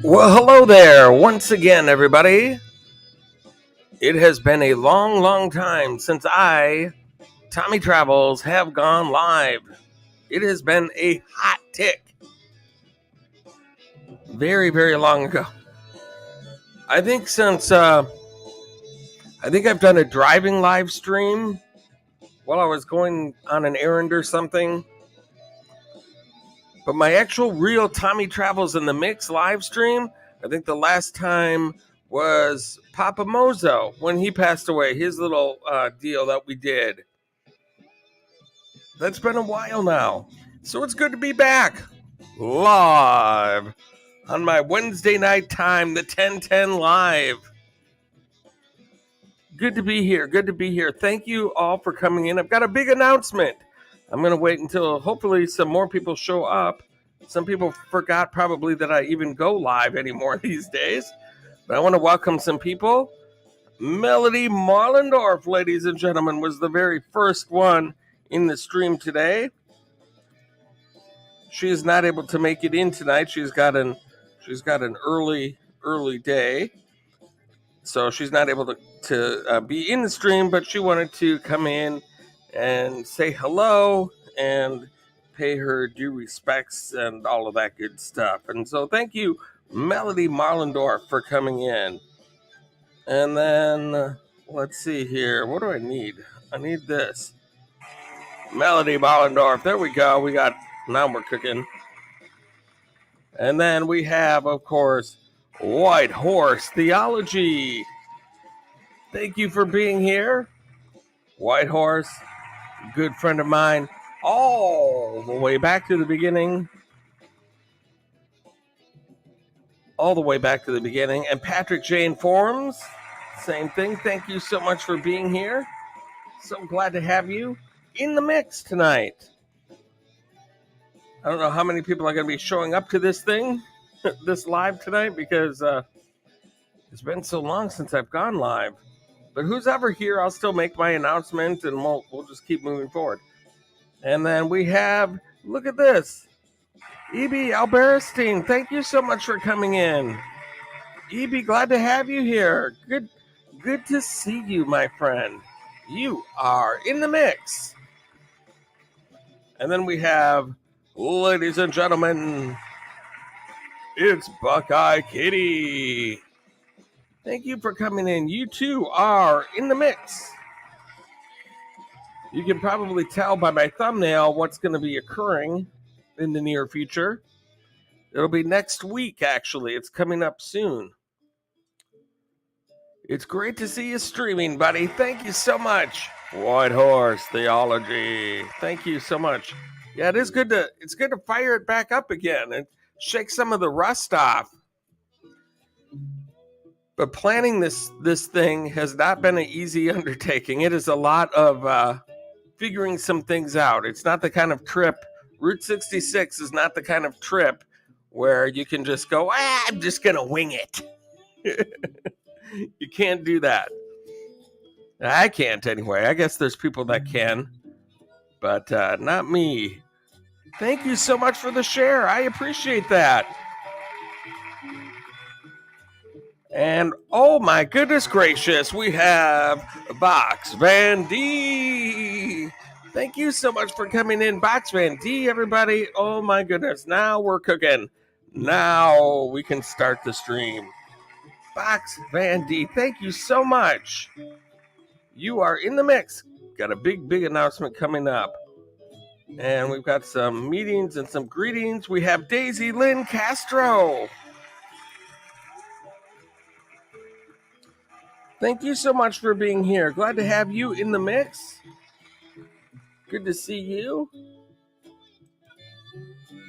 Well, hello there once again, everybody. It has been a long, long time since Tommy Travels, have gone live. It has been a hot tick. Very, very long ago. I think I've done a driving live stream while I was going on an errand or something. But my actual real Tommy Travels in the Mix live stream, I think the last time was Papa Mozo when he passed away, his little deal that we did. That's been a while now. So it's good to be back live on my Wednesday night time, the 1010 Live. Good to be here. Good to be here. Thank you all for coming in. I've got a big announcement. I'm going to wait until hopefully some more people show up. Some people forgot probably that I even go live anymore these days. But I want to welcome some people. Melody Marlendorf, ladies and gentlemen, was the very first one in the stream today. She is not able to make it in tonight. She's got an early day, so she's not able to be in the stream. But she wanted to come in and say hello and pay her due respects and all of that good stuff. And so, thank you, Melody Marlendorf, for coming in. And then let's see here. What do I need? I need this. Melody Marlendorf. There we go. Now we're cooking. And then we have, of course, White Horse Theology. Thank you for being here. White Horse, good friend of mine, all the way back to the beginning. And Patrick Jane Forums, same thing. Thank you so much for being here. So glad to have you in the mix tonight. I don't know how many people are going to be showing up to this thing, this live tonight, because it's been so long since I've gone live. But who's ever here, I'll still make my announcement, and we'll just keep moving forward. And then we have, look at this, E.B. Alberstein. Thank you so much for coming in. E.B., glad to have you here. Good to see you, my friend. You are in the mix. And then we have, ladies and gentlemen, it's Buckeye Kitty. Thank you for coming in. You too are in the mix. You can probably tell by my thumbnail what's going to be occurring in the near future. It'll be next week, actually. It's coming up soon. It's great to see you streaming, buddy. Thank you so much. White Horse Theology. Thank you so much. Yeah, it's good to fire it back up again and shake some of the rust off. But planning this thing has not been an easy undertaking. It is a lot of figuring some things out. It's not the kind of trip. Route 66 is not the kind of trip where you can just go, I'm just going to wing it. You can't do that. I can't anyway. I guess there's people that can, but not me. Thank you so much for the share. I appreciate that. And oh my goodness gracious, we have Box Van D. Thank you so much for coming in, Box Van D, everybody. Oh my goodness, now we're cooking. Now we can start the stream. Box Van D, thank you so much. You are in the mix. Got a big announcement coming up. And we've got some meetings and some greetings. We have Daisy Lynn Castro. Thank you so much for being here. Glad to have you in the mix. Good to see you.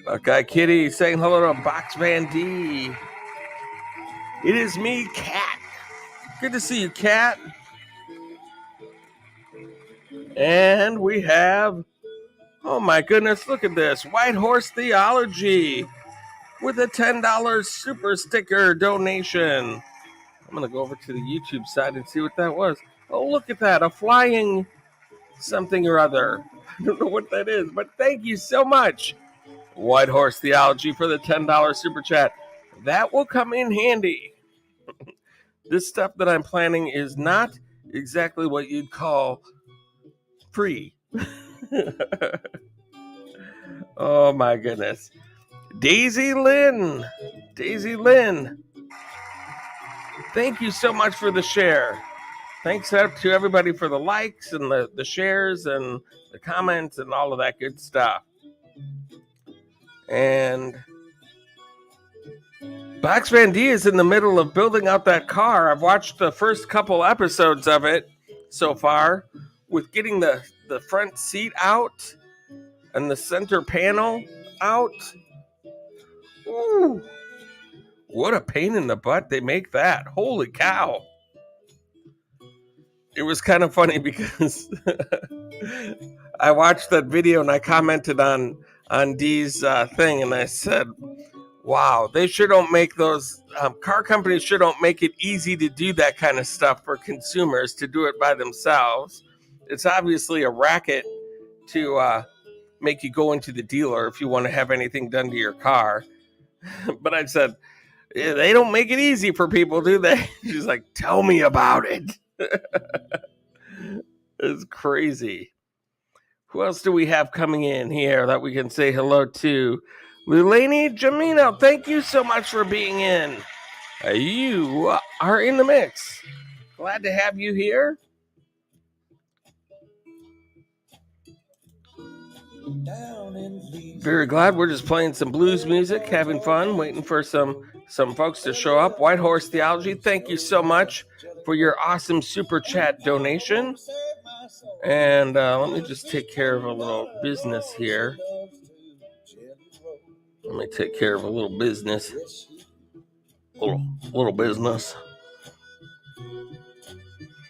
Buckeye Kitty saying hello to Box Van D. It is me, Cat. Good to see you, Cat. And we have, oh my goodness, look at this. White Horse Theology with a $10 super sticker donation. I'm going to go over to the YouTube side and see what that was. Oh, look at that. A flying something or other. I don't know what that is, but thank you so much, White Horse Theology, for the $10 super chat. That will come in handy. This stuff that I'm planning is not exactly what you'd call free. Oh my goodness. Daisy Lynn, thank you so much for the share. Thanks to everybody for the likes and the shares and the comments and all of that good stuff. And Box Van D is in the middle of building out that car. I've watched the first couple episodes of it so far, with getting the front seat out and the center panel out. Ooh, what a pain in the butt they make that. Holy cow. It was kind of funny because I watched that video and I commented on Dee's thing, and I said, wow, they sure don't make those, car companies sure don't make it easy to do that kind of stuff for consumers to do it by themselves. It's obviously a racket to make you go into the dealer if you want to have anything done to your car. But I said, yeah, they don't make it easy for people, do they? She's like, tell me about it. It's crazy. Who else do we have coming in here that we can say hello to? Lulani Jamino, thank you so much for being in. You are in the mix. Glad to have you here. Very glad. We're just playing some blues music, having fun, waiting for some folks to show up. White Horse Theology, thank you so much for your awesome super chat donation. And let me just take care of a little business here. Let me take care of a little business. Little business.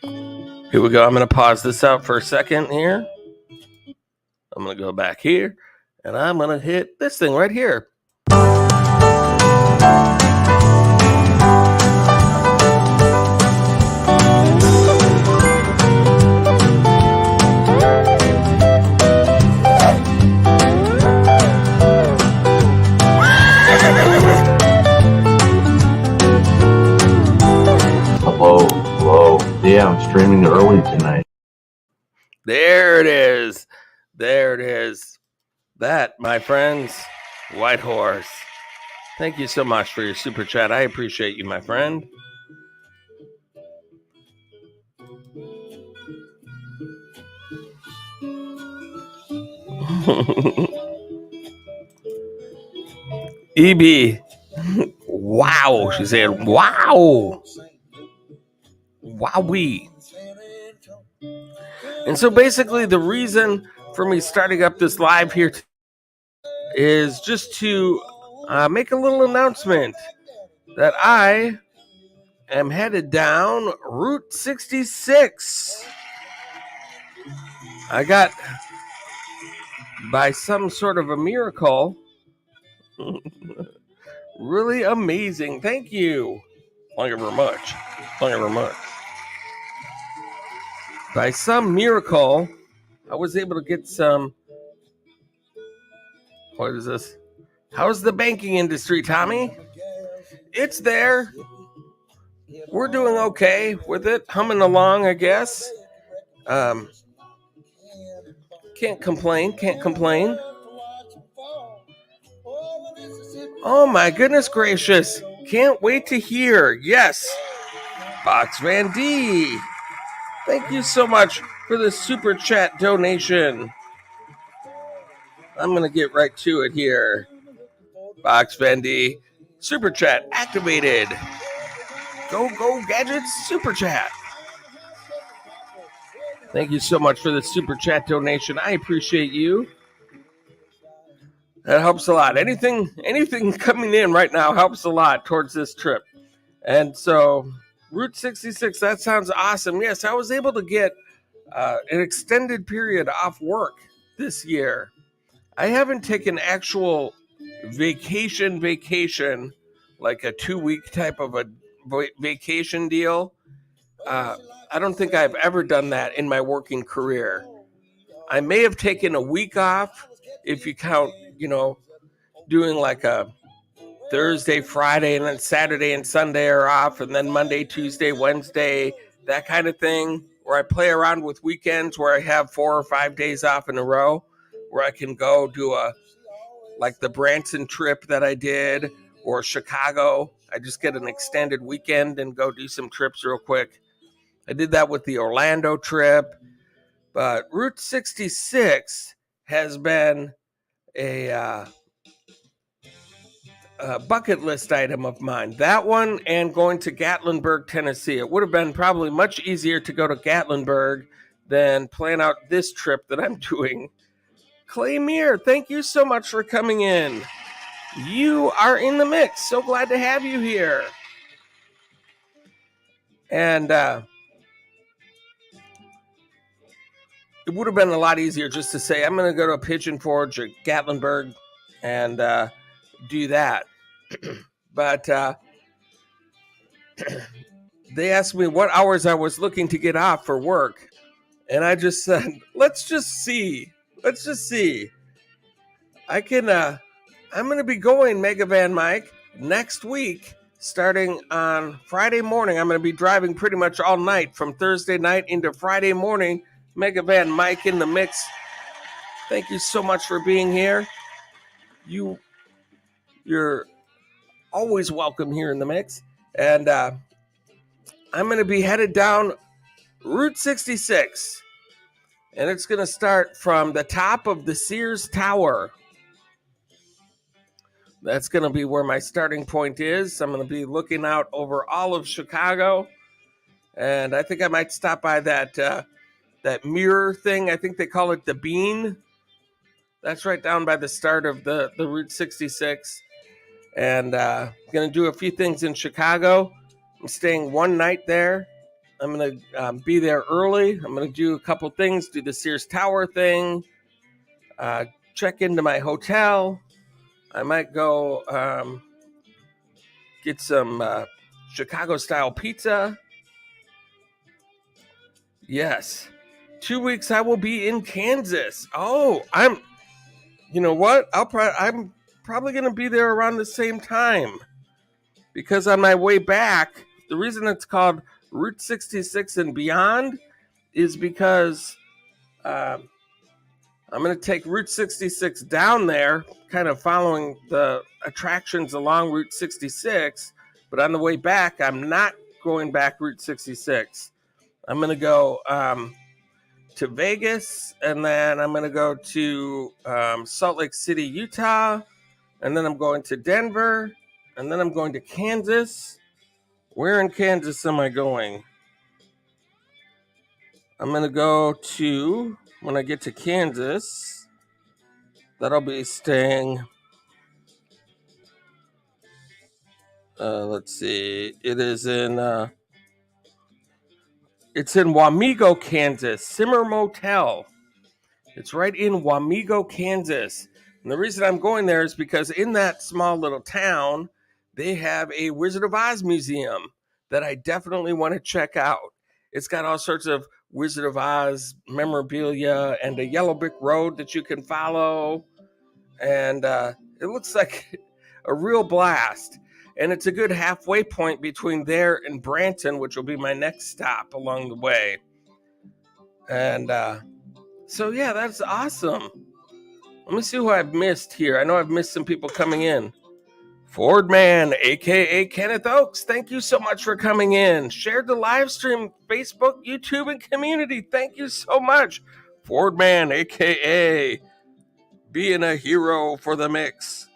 Here we go. I'm going to pause this out for a second here. I'm going to go back here, and I'm going to hit this thing right here. Hello. Yeah, I'm streaming early tonight. There it is. That, my friends, White Horse. Thank you so much for your super chat. I appreciate you, my friend. EB. Wow. She said, wow. Wowee. And so basically the reason for me starting up this live here is just to make a little announcement that I am headed down Route 66. I got, by some sort of a miracle, really amazing. Thank you. Thank you very much. By some miracle, I was able to get some. What is this? How's the banking industry, Tommy? It's there. We're doing okay with it. Humming along, I guess. Can't complain. Oh my goodness gracious. Can't wait to hear. Yes. Box Van D. Thank you so much for the super chat donation. I'm going to get right to it here. Box Van D. Super chat activated. Go Gadgets super chat. Thank you so much for the super chat donation. I appreciate you. That helps a lot. Anything coming in right now helps a lot towards this trip. And so Route 66, that sounds awesome. Yes, I was able to get an extended period off work this year. I haven't taken actual vacation, like a 2-week type of a vacation deal. I don't think I've ever done that in my working career. I may have taken a week off if you count, doing like a Thursday, Friday, and then Saturday and Sunday are off, and then Monday, Tuesday, Wednesday, that kind of thing, where I play around with weekends where I have 4 or 5 days off in a row, where I can go do like the Branson trip that I did, or Chicago. I just get an extended weekend and go do some trips real quick. I did that with the Orlando trip, but Route 66 has been a bucket list item of mine. That one and going to Gatlinburg, Tennessee. It would have been probably much easier to go to Gatlinburg than plan out this trip that I'm doing. Clay Meir, thank you so much for coming in. You are in the mix. So glad to have you here. And it would have been a lot easier just to say, I'm going to go to Pigeon Forge or Gatlinburg and do that. But they asked me what hours I was looking to get off for work. And I just said, let's just see. I'm going to be going, Mega Van Mike, next week, starting on Friday morning. I'm going to be driving pretty much all night from Thursday night into Friday morning. Mega Van Mike in the mix. Thank you so much for being here. You're always welcome here in the mix. And I'm going to be headed down Route 66. And it's going to start from the top of the Sears Tower. That's going to be where my starting point is. I'm going to be looking out over all of Chicago. And I think I might stop by that mirror thing. I think they call it the Bean. That's right down by the start of the Route 66. And going to do a few things in Chicago. I'm staying one night there. I'm going to be there early. I'm going to do a couple things, do the Sears Tower thing, check into my hotel. I might go get some Chicago-style pizza. Yes. 2 weeks I will be in Kansas. Oh, you know what? I'm probably going to be there around the same time. Because on my way back, the reason it's called Route 66 and Beyond is because I'm going to take Route 66 down there, kind of following the attractions along Route 66. But on the way back, I'm not going back Route 66. I'm going to go to Vegas, and then I'm going to go to Salt Lake City, Utah, and then I'm going to Denver, and then I'm going to Kansas. Where in Kansas am I going? I'm going to go to, when I get to Kansas, that'll be staying, let's see, it's in Wamego, Kansas, Simmer Motel. It's right in Wamego, Kansas. And the reason I'm going there is because in that small little town, they have a Wizard of Oz museum that I definitely want to check out. It's got all sorts of Wizard of Oz memorabilia and a yellow brick road that you can follow. And it looks like a real blast. And it's a good halfway point between there and Branson, which will be my next stop along the way. And so, yeah, that's awesome. Let me see who I've missed here. I know I've missed some people coming in. Ford Man, a.k.a. Kenneth Oaks, thank you so much for coming in. Shared the live stream, Facebook, YouTube, and community. Thank you so much. Ford Man, a.k.a. being a hero for the mix.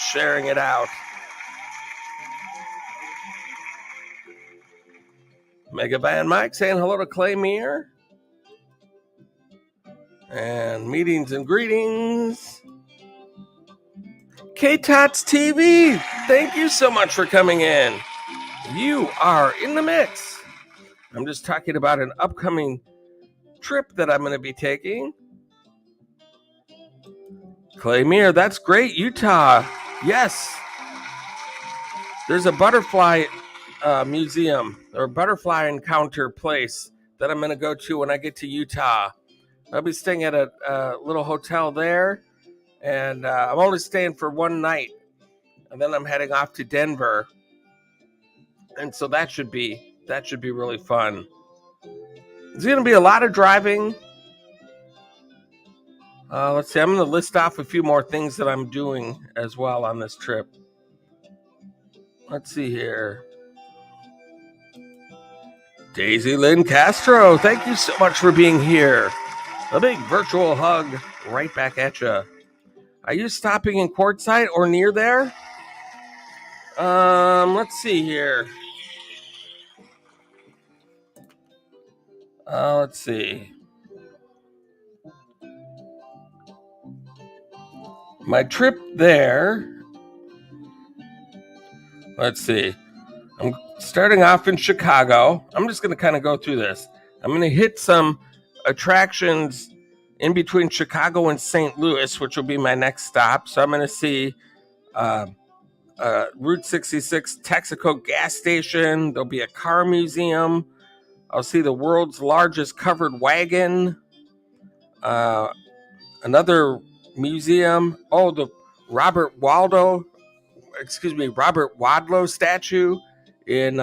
Sharing it out. Mega Van Mike saying hello to Clay Meir. And meetings and greetings. K-Tots TV, thank you so much for coming in. You are in the mix. I'm just talking about an upcoming trip that I'm going to be taking. Clay Meir, that's great, Utah. Yes. There's a butterfly museum or butterfly encounter place that I'm going to go to when I get to Utah. I'll be staying at a little hotel there, and I'm only staying for one night, and then I'm heading off to Denver, and so that should be really fun. There's going to be a lot of driving. Let's see. I'm going to list off a few more things that I'm doing as well on this trip. Let's see here. Daisy Lynn Castro, thank you so much for being here. A big virtual hug right back at you. Are you stopping in Quartzsite or near there? Let's see here. Let's see. My trip there. Let's see. I'm starting off in Chicago. I'm just going to kind of go through this. I'm going to hit some attractions in between Chicago and St. Louis, which will be my next stop. So I'm going to see Route 66 Texaco gas station. There'll be a car museum. I'll see the world's largest covered wagon. Another museum. Oh, the Robert Wadlow statue in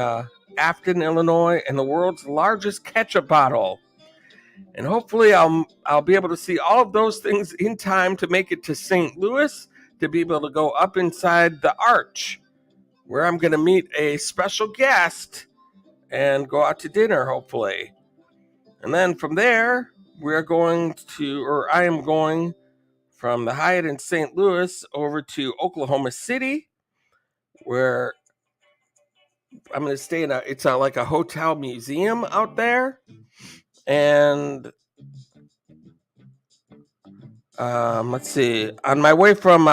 Afton, Illinois, and the world's largest ketchup bottle. And hopefully I'll be able to see all of those things in time to make it to St. Louis, to be able to go up inside the Arch, where I'm going to meet a special guest and go out to dinner, hopefully. And then from there, I am going from the Hyatt in St. Louis over to Oklahoma City, where I'm going to stay in it's like a hotel museum out there. And let's see, on my way from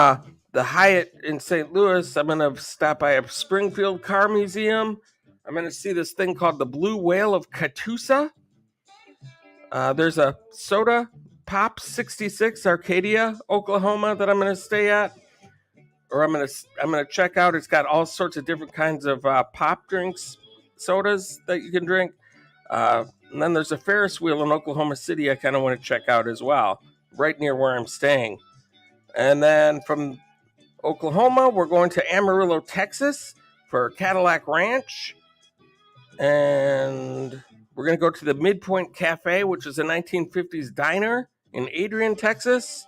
the Hyatt in St. Louis, I'm going to stop by a Springfield car museum. I'm going to see this thing called the Blue Whale of Catoosa. There's a Soda Pop 66 Arcadia, Oklahoma, that I'm going to stay at, or I'm going to check out. It's got all sorts of different kinds of pop drinks, sodas that you can drink. And then there's a Ferris wheel in Oklahoma City I kind of want to check out as well, right near where I'm staying. And then from Oklahoma, we're going to Amarillo, Texas for Cadillac Ranch. And we're going to go to the Midpoint Cafe, which is a 1950s diner in Adrian, Texas.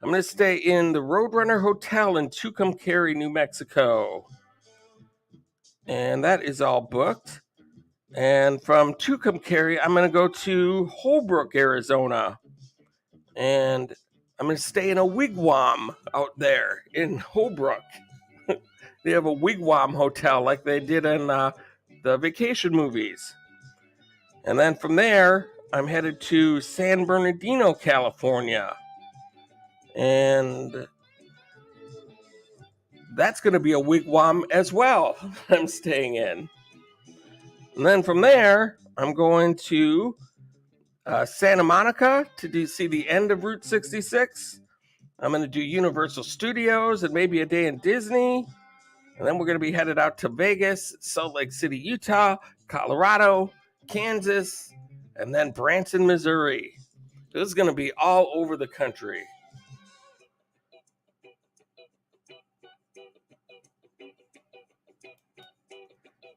I'm going to stay in the Roadrunner Hotel in Tucumcari, New Mexico. And that is all booked. And from Tucumcari, I'm going to go to Holbrook, Arizona. And I'm going to stay in a wigwam out there in Holbrook. They have a wigwam hotel like they did in the vacation movies. And then from there, I'm headed to San Bernardino, California. And that's going to be a wigwam as well I'm staying in. And then from there, I'm going to Santa Monica to see the end of Route 66. I'm going to do Universal Studios and maybe a day in Disney. And then we're going to be headed out to Vegas, Salt Lake City, Utah, Colorado, Kansas, and then Branson, Missouri. This is going to be all over the country.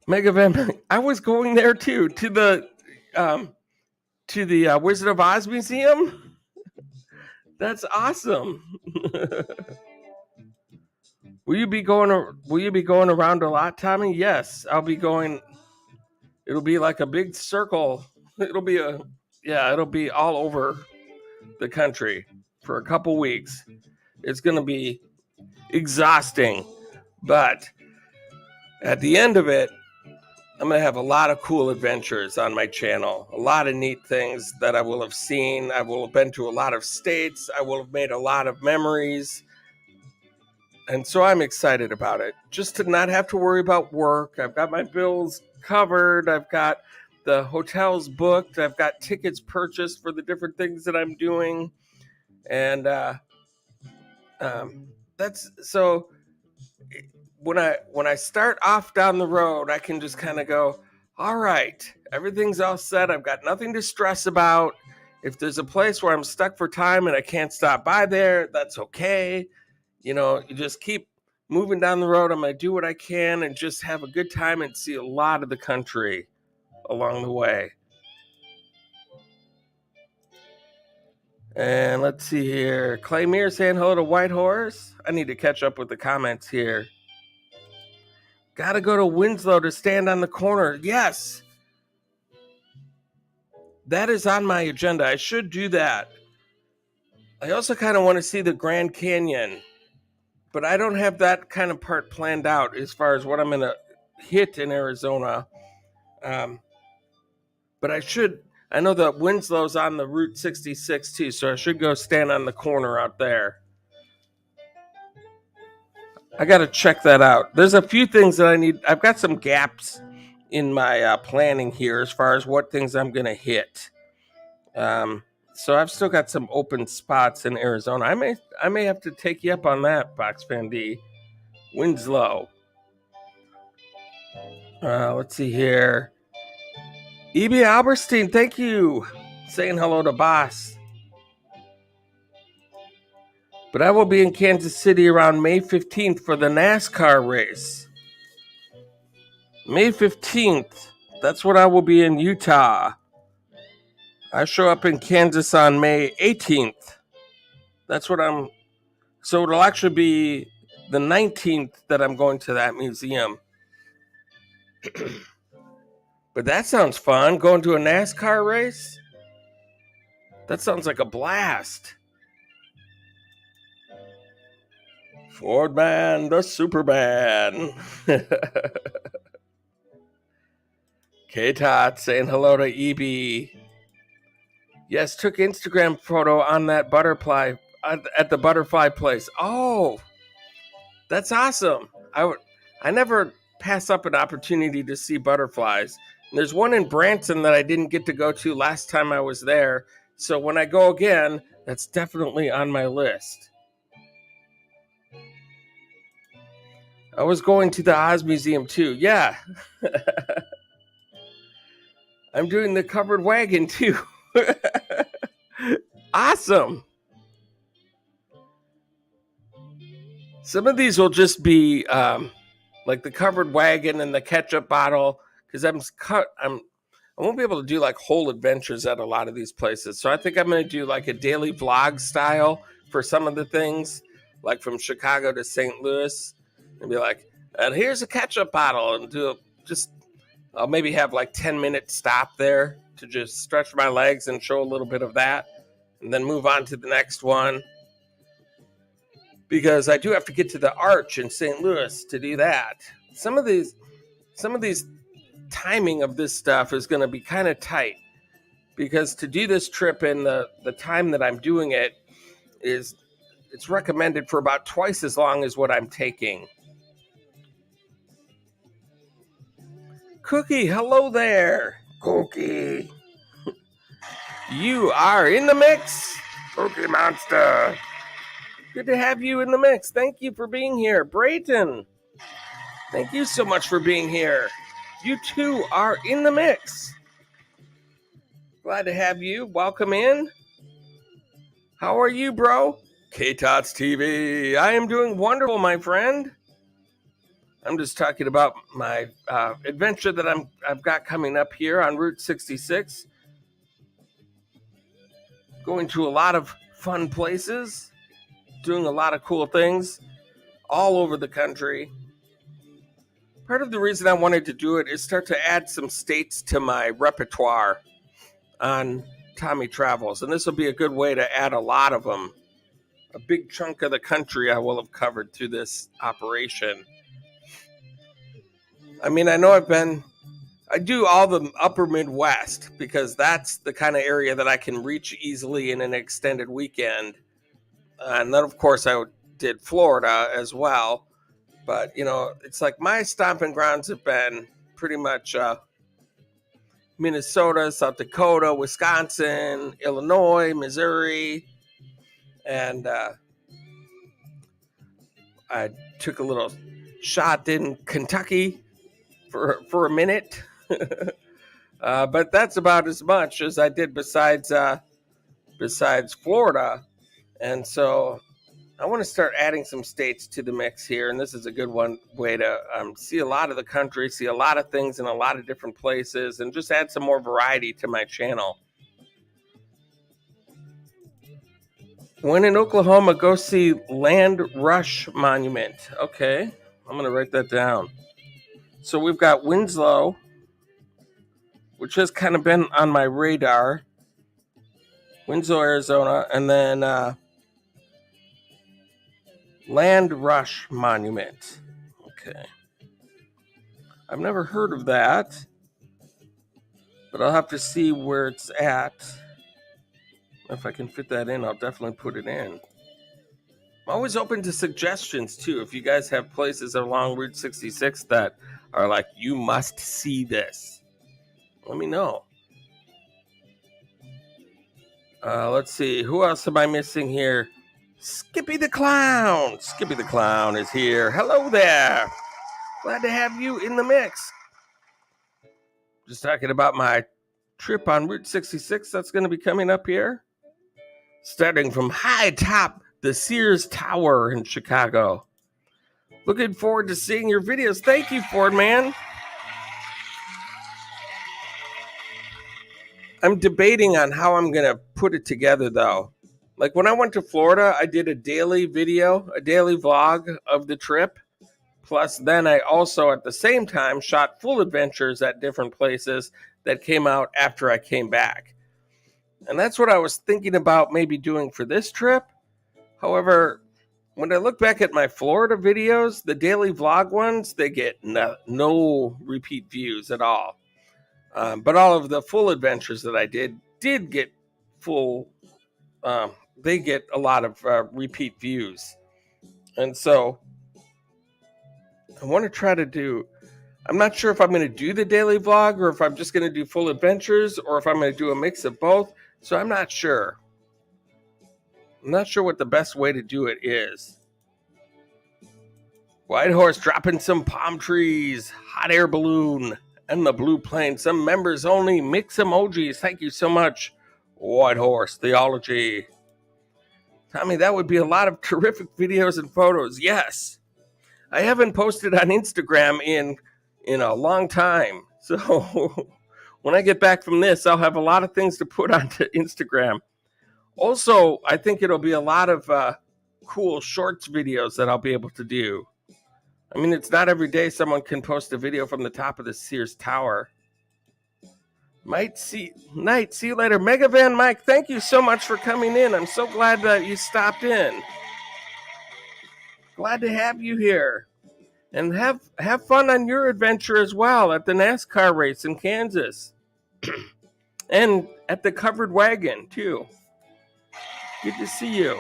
Megavan, I was going there too, to the Wizard of Oz Museum. That's awesome. Will you be going around a lot, Tommy? Yes, I'll be going. It'll be like a big circle. It'll be all over the country for a couple weeks. It's going to be exhausting, but at the end of it, I'm going to have a lot of cool adventures on my channel, a lot of neat things that I will have seen. I will have been to a lot of states. I will have made a lot of memories. And so I'm excited about it, just to not have to worry about work. I've got my bills covered. I've got the hotels booked. I've got tickets purchased for the different things that I'm doing. And that's so when I start off down the road, I can just kind of go, all right, everything's all set. I've got nothing to stress about. if there's a place where I'm stuck for time and I can't stop by there, that's okay. You just keep moving down the road. I'm going to do what I can and just have a good time and see a lot of the country along the way. And let's see here. Clay Mears saying hello to Whitehorse. I need to catch up with the comments here. Gotta go to Winslow to stand on the corner. Yes. That is on my agenda. I should do that. I also kind of want to see the Grand Canyon, but I don't have that kind of part planned out as far as what I'm going to hit in Arizona. But I know that Winslow's on the Route 66 too, so I should go stand on the corner out there. I got to check that out. There's a few things that I need. I've got some gaps in my planning here as far as what things I'm going to hit. So I've still got some open spots in Arizona. I may have to take you up on that, Box Fan D. Winslow. Let's see here. E.B. Alberstein, thank you. Saying hello to Boss. But I will be in Kansas City around May 15th for the NASCAR race. May 15th. That's when I will be in Utah. I show up in Kansas on May 18th. So it'll actually be the 19th that I'm going to that museum. But that sounds fun, going to a NASCAR race. That sounds like a blast. Ford Man, the Superman. K-Tot saying hello to EB. Yes, took Instagram photo on that butterfly at the butterfly place. Oh, that's awesome. I never pass up an opportunity to see butterflies. And there's one in Branson that I didn't get to go to last time I was there. So when I go again, that's definitely on my list. I was going to the Oz Museum too. Yeah. I'm doing the covered wagon too. Awesome. Some of these will just be like the covered wagon and the ketchup bottle, because I won't be able to do like whole adventures at a lot of these places. So I think I'm going to do like a daily vlog style for some of the things, like from Chicago to St. Louis, and be like, and here's a ketchup bottle, and I'll maybe have like 10-minute stop there to just stretch my legs and show a little bit of that, and then move on to the next one. Because I do have to get to the Arch in St. Louis to do that. Some of these timing of this stuff is going to be kind of tight, because to do this trip in the time that I'm doing it it's recommended for about twice as long as what I'm taking. Cookie, hello there. Cookie. You are in the mix, Cookie Monster. Good to have you in the mix. Thank you for being here. Brayton, thank you so much for being here. You too are in the mix. Glad to have you. Welcome in. How are you, bro? K-Tots TV. I am doing wonderful, my friend. I'm just talking about my adventure that I've got coming up here on Route 66. Going to a lot of fun places, doing a lot of cool things all over the country. Part of the reason I wanted to do it is start to add some states to my repertoire on Tommy Travels. And this will be a good way to add a lot of them. A big chunk of the country I will have covered through this operation. I mean, I know I do all the upper Midwest, because that's the kind of area that I can reach easily in an extended weekend. And then, of course, I did Florida as well. But, it's like my stomping grounds have been pretty much Minnesota, South Dakota, Wisconsin, Illinois, Missouri. And I took a little shot in Kentucky for a minute. But that's about as much as I did besides besides Florida. And so I want to start adding some states to the mix here. And this is a good way to see a lot of the country, see a lot of things in a lot of different places, and just add some more variety to my channel. When in Oklahoma, go see Land Rush Monument. Okay, I'm going to write that down. So we've got Winslow, which has kind of been on my radar. Winslow, Arizona, and then Land Rush Monument. Okay. I've never heard of that, but I'll have to see where it's at. If I can fit that in, I'll definitely put it in. I'm always open to suggestions, too. If you guys have places along Route 66 that are like, you must see this, let me know. Let's see. Who else am I missing here? Skippy the Clown. Skippy the Clown is here. Hello there. Glad to have you in the mix. Just talking about my trip on Route 66 that's going to be coming up here. Starting from high top the Sears Tower in Chicago. Looking forward to seeing your videos. Thank you, Ford Man. I'm debating on how I'm going to put it together, though. Like when I went to Florida, I did a daily video, a daily vlog of the trip. Plus, then I also, at the same time, shot full adventures at different places that came out after I came back. And that's what I was thinking about maybe doing for this trip. However, when I look back at my Florida videos, the daily vlog ones, they get no repeat views at all. But all of the full adventures that I did get full, they get a lot of repeat views. And so I want to try to do, I'm not sure if I'm going to do the daily vlog or if I'm just going to do full adventures or if I'm going to do a mix of both. So I'm not sure. I'm not sure what the best way to do it is. White Horse dropping some palm trees, hot air balloon, and the blue plane. Some members only mix emojis. Thank you so much, White Horse Theology. Tommy, that would be a lot of terrific videos and photos. Yes. I haven't posted on Instagram in a long time. So when I get back from this, I'll have a lot of things to put onto Instagram. Also, I think it'll be a lot of cool shorts videos that I'll be able to do. I mean, it's not every day someone can post a video from the top of the Sears Tower. Night, see you later. Megavan Mike, thank you so much for coming in. I'm so glad that you stopped in. Glad to have you here. And have fun on your adventure as well at the NASCAR race in Kansas. And at the covered wagon, too. Good to see you.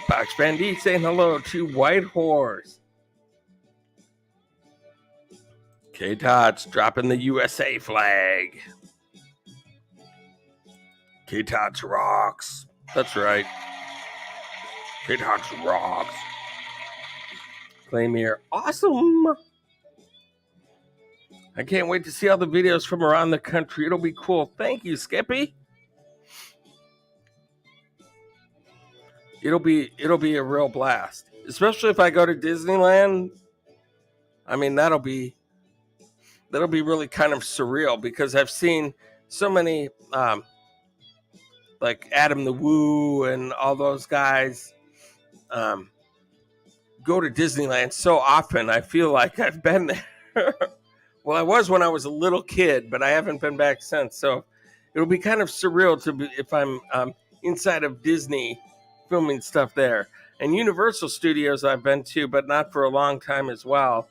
Box Bandy saying hello to White Horse. K-Tots dropping the USA flag. K-Tots rocks. That's right. K-Tots rocks. Claim here. Awesome. I can't wait to see all the videos from around the country. It'll be cool. Thank you, Skippy. It'll be a real blast, especially if I go to Disneyland. I mean, that'll be really kind of surreal because I've seen so many like Adam the Woo and all those guys go to Disneyland so often. I feel like I've been there. Well, I was when I was a little kid, but I haven't been back since. So it'll be kind of surreal to be if I'm inside of Disney filming stuff there. And Universal Studios I've been to, but not for a long time as well.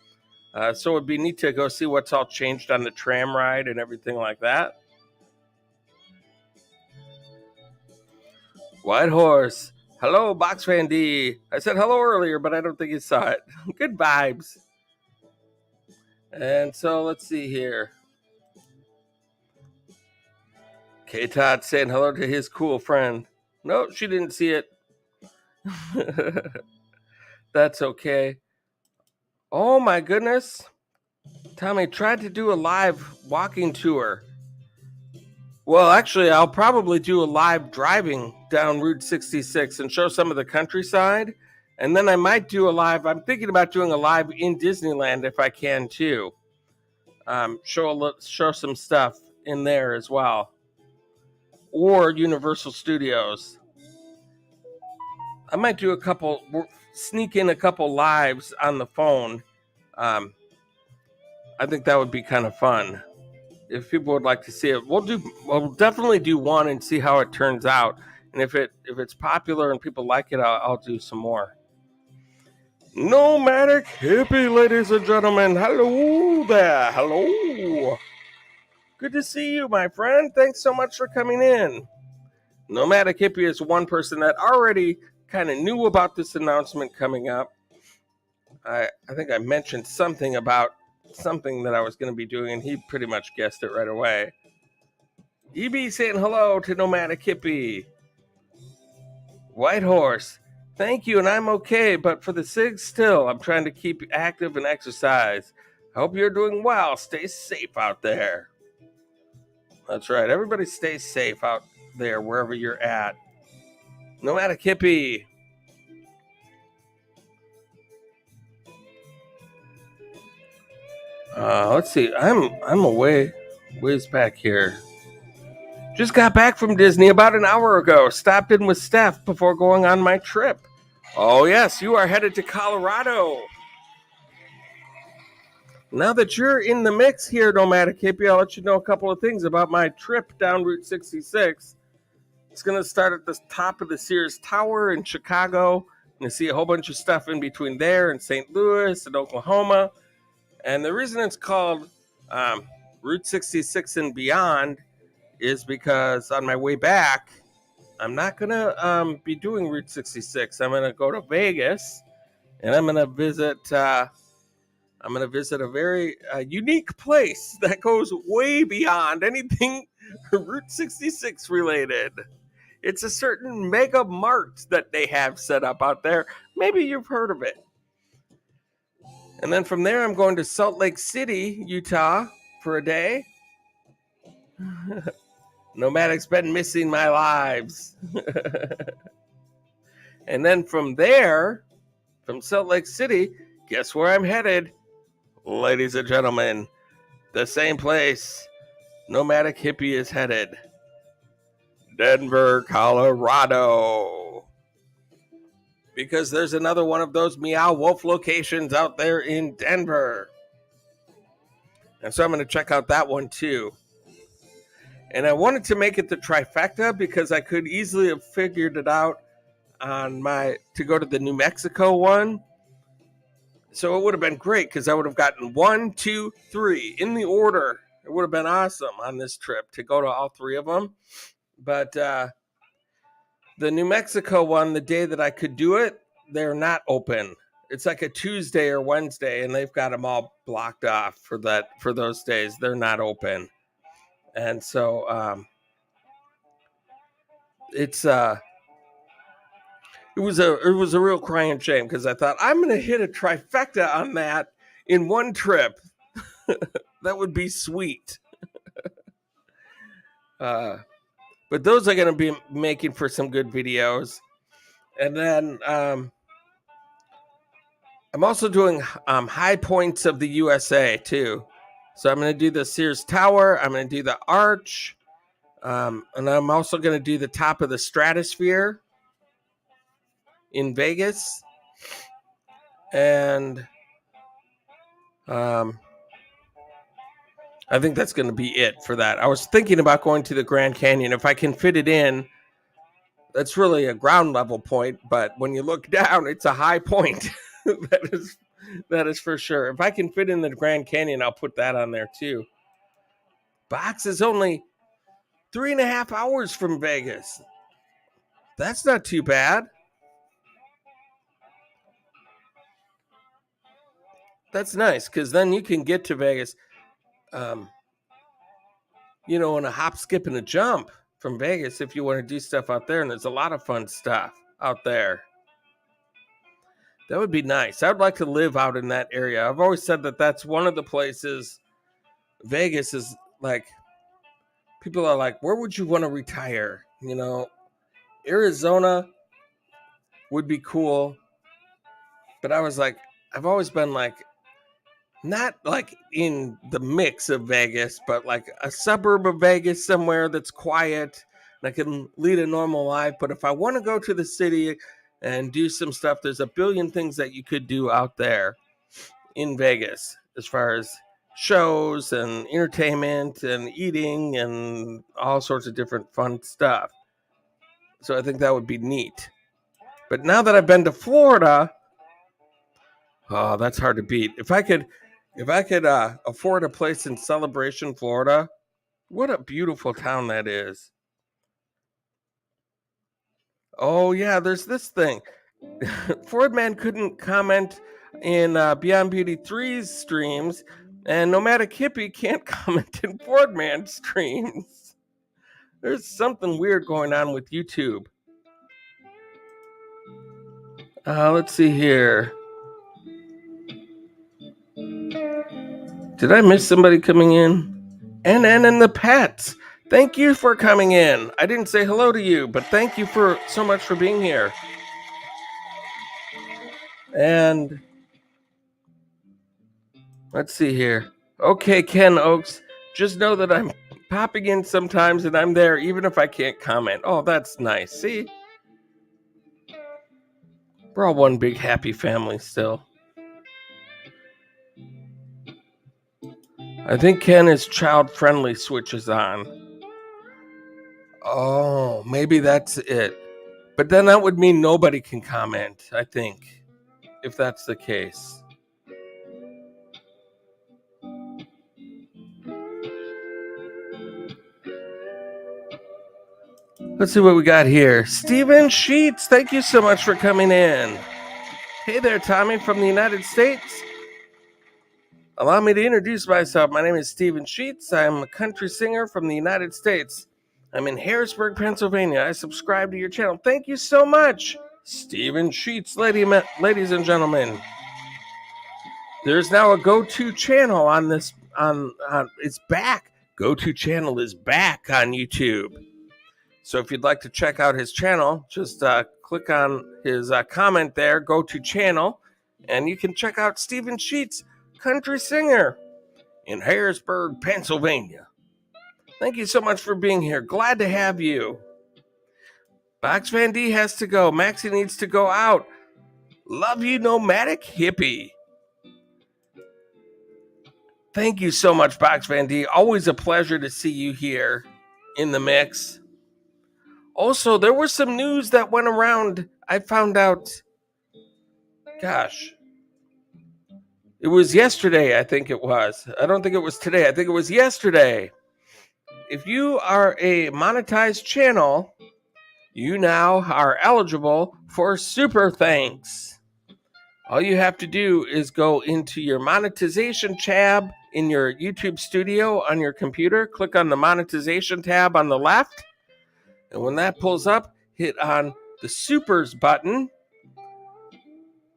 So it'd be neat to go see what's all changed on the tram ride and everything like that. White Horse. Hello, Box Fan D. I said hello earlier, but I don't think you saw it. Good vibes. And so let's see here. K-Todd saying hello to his cool friend. No, she didn't see it. That's okay. Oh my goodness. Tommy tried to do a live walking tour. Well, actually, I'll probably do a live driving down Route 66 and show some of the countryside. And then I might do a live. I'm thinking about doing a live in Disneyland if I can too. Show some stuff in there as well, or Universal Studios. I might do sneak in a couple lives on the phone. I think that would be kind of fun. If people would like to see it, we'll definitely do one and see how it turns out. And if it's popular and people like it, I'll do some more. Nomadic Hippie, ladies and gentlemen, hello there, hello. Good to see you, my friend. Thanks so much for coming in. Nomadic Hippie is one person that already kind of knew about this announcement coming up. I think I mentioned something about something that I was going to be doing, and he pretty much guessed it right away. EB saying hello to Nomadic Hippie. White Horse, thank you, and I'm okay, but for the SIG still, I'm trying to keep active and exercise. I hope you're doing well. Stay safe out there. That's right. Everybody stay safe out there, wherever you're at. Nomadic Hippie. Let's see. I'm ways back here. Just got back from Disney about an hour ago. Stopped in with Steph before going on my trip. Oh yes, you are headed to Colorado. Now that you're in the mix here, Nomadic Hippie, I'll let you know a couple of things about my trip down Route 66. It's going to start at the top of the Sears Tower in Chicago. You see a whole bunch of stuff in between there in St. Louis and Oklahoma. And the reason it's called Route 66 and Beyond is because on my way back, I'm not going to be doing Route 66. I'm going to go to Vegas, and I'm going to visit a very unique place that goes way beyond anything Route 66 related. It's a certain mega mart that they have set up out there. Maybe you've heard of it. And then from there, I'm going to Salt Lake City, Utah for a day. Nomadic's been missing my lives. And then from there, from Salt Lake City, guess where I'm headed? Ladies and gentlemen, the same place Nomadic Hippie is headed. Denver, Colorado. Because there's another one of those Meow Wolf locations out there in Denver. And so I'm going to check out that one too. And I wanted to make it the trifecta because I could easily have figured it out to go to the New Mexico one. So it would have been great because I would have gotten 1, 2, 3 in the order. It would have been awesome on this trip to go to all three of them. But the New Mexico one, the day that I could do it, they're not open. It's like a Tuesday or Wednesday, and they've got them all blocked off for those days. They're not open. And so it was a real crying shame because I thought I'm going to hit a trifecta on that in one trip. That would be sweet. But those are going to be making for some good videos. And then I'm also doing high points of the USA too. So I'm going to do the Sears Tower. I'm going to do the Arch. And I'm also going to do the top of the Stratosphere in Vegas. And I think that's going to be it for that. I was thinking about going to the Grand Canyon. If I can fit it in, that's really a ground level point. But when you look down, it's a high point. That is for sure. If I can fit in the Grand Canyon, I'll put that on there too. Box is only 3.5 hours from Vegas. That's not too bad. That's nice because then you can get to Vegas, in a hop, skip, and a jump from Vegas if you want to do stuff out there. And there's a lot of fun stuff out there. That would be nice. I'd like to live out in that area. I've always said that that's one of the places. Vegas is like people are like, where would you want to retire? Arizona would be cool. But I was like, I've always been like, not like in the mix of Vegas, but like a suburb of Vegas somewhere that's quiet and I can lead a normal life. But if I want to go to the city and do some stuff, there's a billion things that you could do out there in Vegas as far as shows and entertainment and eating and all sorts of different fun stuff. So I think that would be neat. But now that I've been to Florida, oh, that's hard to beat. If I could afford a place in Celebration, Florida, what a beautiful town that is. Oh yeah, there's this thing. Fordman couldn't comment in Beyond Beauty 3's streams, and Nomadic Hippie can't comment in Fordman streams. There's something weird going on with YouTube. Let's see here. Did I miss somebody coming in? NN and the Pets. Thank you for coming in. I didn't say hello to you, but thank you so much for being here. And let's see here. Okay, Ken Oaks. Just know that I'm popping in sometimes and I'm there even if I can't comment. Oh, that's nice. See? We're all one big happy family still. I think Ken is child-friendly switches on. Oh, maybe that's it. But then that would mean nobody can comment, I think, if that's the case. Let's see what we got here. Steven Sheets, thank you so much for coming in. Hey there, Tommy from the United States. Allow me to introduce myself. My name is Steven Sheets. I'm a country singer from the United States. I'm in Harrisburg, Pennsylvania. I subscribe to your channel. Thank you so much, Steven Sheets, ladies and gentlemen. There's now a go-to channel on this. It's back. Go-to channel is back on YouTube. So if you'd like to check out his channel, just click on his comment there, go to channel, and you can check out Steven Sheets, country singer in Harrisburg, Pennsylvania. Thank you so much for being here. Glad to have you. Box Van D has to go. Maxie needs to go out. Love you, Nomadic Hippie. Thank you so much, Box Van D. Always a pleasure to see you here in the mix. Also, there was some news that went around. I found out, it was yesterday, I think it was. I don't think it was today. I think it was yesterday. If you are a monetized channel, you now are eligible for Super Thanks. All you have to do is go into your monetization tab in your YouTube studio on your computer, click on the monetization tab on the left, and when that pulls up, hit on the Supers button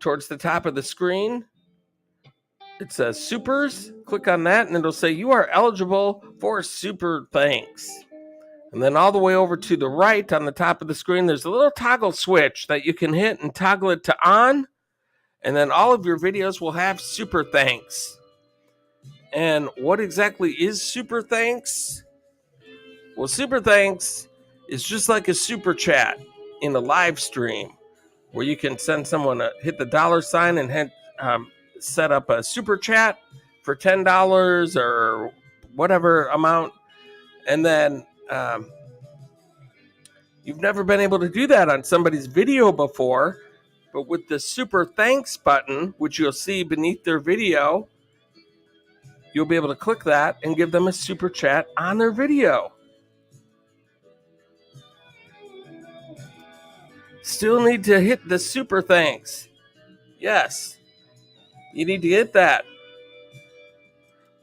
towards the top of the screen. It says Supers. Click on that, and it'll say you are eligible for Super Thanks. And then all the way over to the right on the top of the screen, there's a little toggle switch that you can hit and toggle it to on. And then all of your videos will have Super Thanks. And what exactly is Super Thanks? Well, Super Thanks is just like a super chat in a live stream where you can send someone hit the $sign and set up a super chat for $10 or whatever amount. And then you've never been able to do that on somebody's video before, but with the Super Thanks button, which you'll see beneath their video, you'll be able to click that and give them a super chat on their video. Still need to hit the Super Thanks. Yes, you need to get that.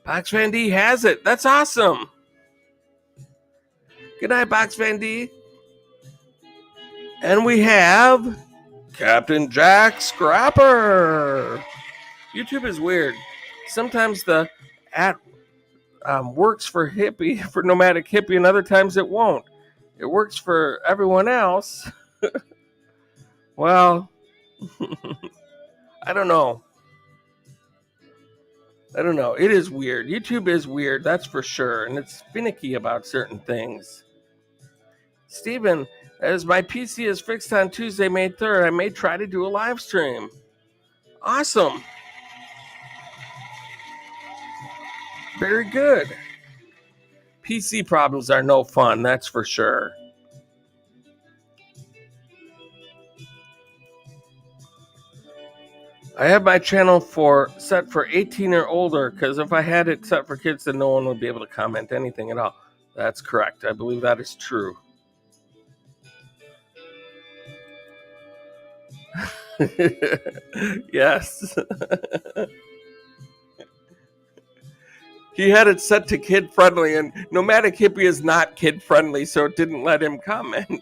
Box Van D has it. That's awesome. Good night, Box Van D. And we have Captain Jack Scrapper. YouTube is weird. Sometimes the works for Nomadic Hippie, and other times it won't. It works for everyone else. Well, I don't know. It is weird. YouTube is weird, that's for sure, and it's finicky about certain things. Steven, as my PC is fixed on Tuesday, May 3rd, I may try to do a live stream. Awesome. Very good. PC problems are no fun, that's for sure. I have my channel set for 18 or older, because if I had it set for kids, then no one would be able to comment anything at all. That's correct. I believe that is true. Yes. He had it set to kid friendly, and Nomadic Hippie is not kid friendly, so it didn't let him comment.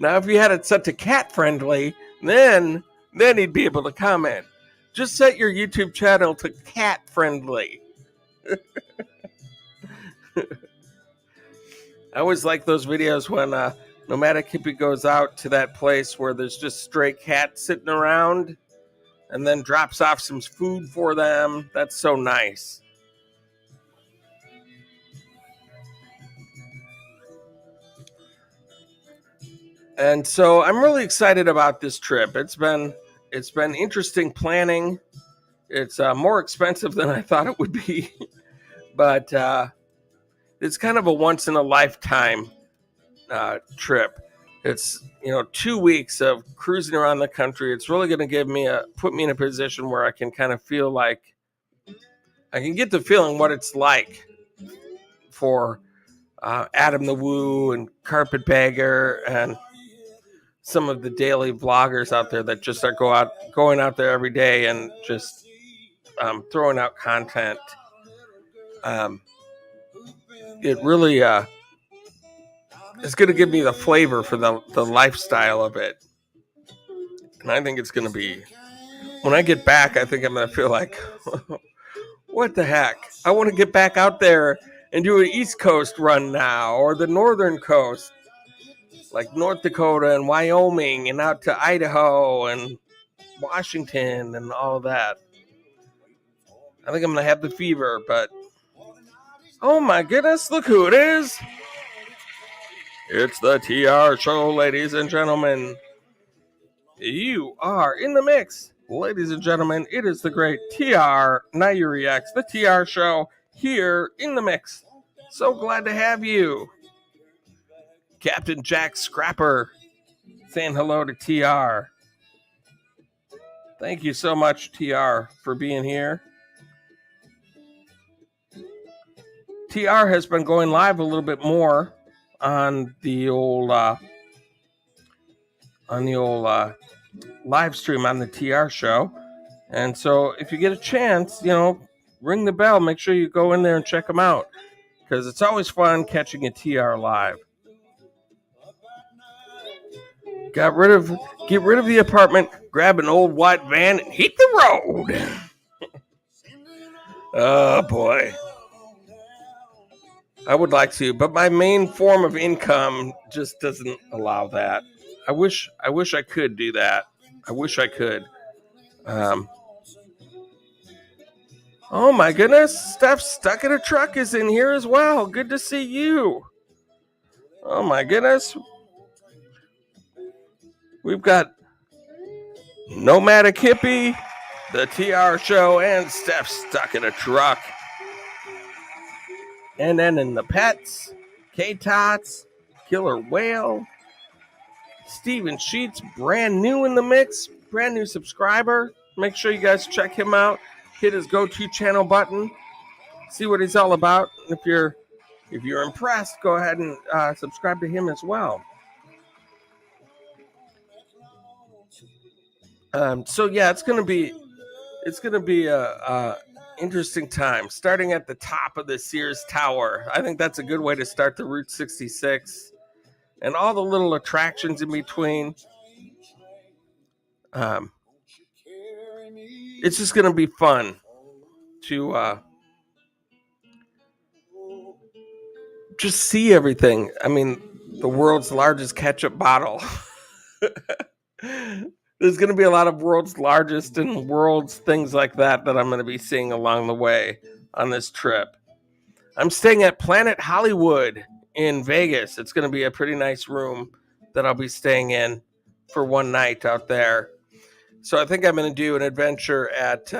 Now, if you had it set to cat friendly, then he'd be able to comment. Just set your YouTube channel to cat friendly. I always like those videos when Nomadic Hippie goes out to that place where there's just stray cats sitting around and then drops off some food for them. That's so nice. And so I'm really excited about this trip. It's been interesting planning. It's more expensive than I thought it would be, but it's kind of a once in a lifetime trip. It's 2 weeks of cruising around the country. It's really going to put me in a position where I can kind of feel like I can get the feeling what it's like for Adam the Woo and Carpetbagger and some of the daily vloggers out there that just are going out there every day and just throwing out content. It really is going to give me the flavor for the lifestyle of it. And I think it's going to be, when I get back, I think I'm going to feel like, what the heck? I want to get back out there and do an East Coast run now, or the Northern Coast, like North Dakota and Wyoming and out to Idaho and Washington and all that. I think I'm going to have the fever, but oh my goodness, look who it is. It's the TR Show, ladies and gentlemen. You are in the mix. Ladies and gentlemen, it is the great TR Nayuri X, the TR Show, here in the mix. So glad to have you. Captain Jack Scrapper saying hello to TR. Thank you so much, TR, for being here. TR has been going live a little bit more on the old live stream on the TR Show. And so if you get a chance, ring the bell. Make sure you go in there and check them out, because it's always fun catching a TR live. Get rid of the apartment, grab an old white van, and hit the road. Oh boy. I would like to, but my main form of income just doesn't allow that. I wish I could do that. I wish I could. Oh my goodness, Steph Stuck in a Truck is in here as well. Good to see you. Oh my goodness. We've got Nomadic Hippie, the TR Show, and Steph Stuck in a Truck. And then in the pets, K-Tots, Killer Whale, Steven Sheets, brand new in the mix, brand new subscriber. Make sure you guys check him out. Hit his go-to channel button. See what he's all about. If you're impressed, go ahead and subscribe to him as well. So yeah, it's gonna be a interesting time. Starting at the top of the Sears Tower, I think that's a good way to start the Route 66, and all the little attractions in between. it's just going to be fun to just see everything. I mean, the world's largest ketchup bottle. There's going to be a lot of world's largest and world's things like that I'm going to be seeing along the way on this trip. I'm staying at Planet Hollywood in Vegas. It's going to be a pretty nice room that I'll be staying in for one night out there. So I think I'm going to do an adventure at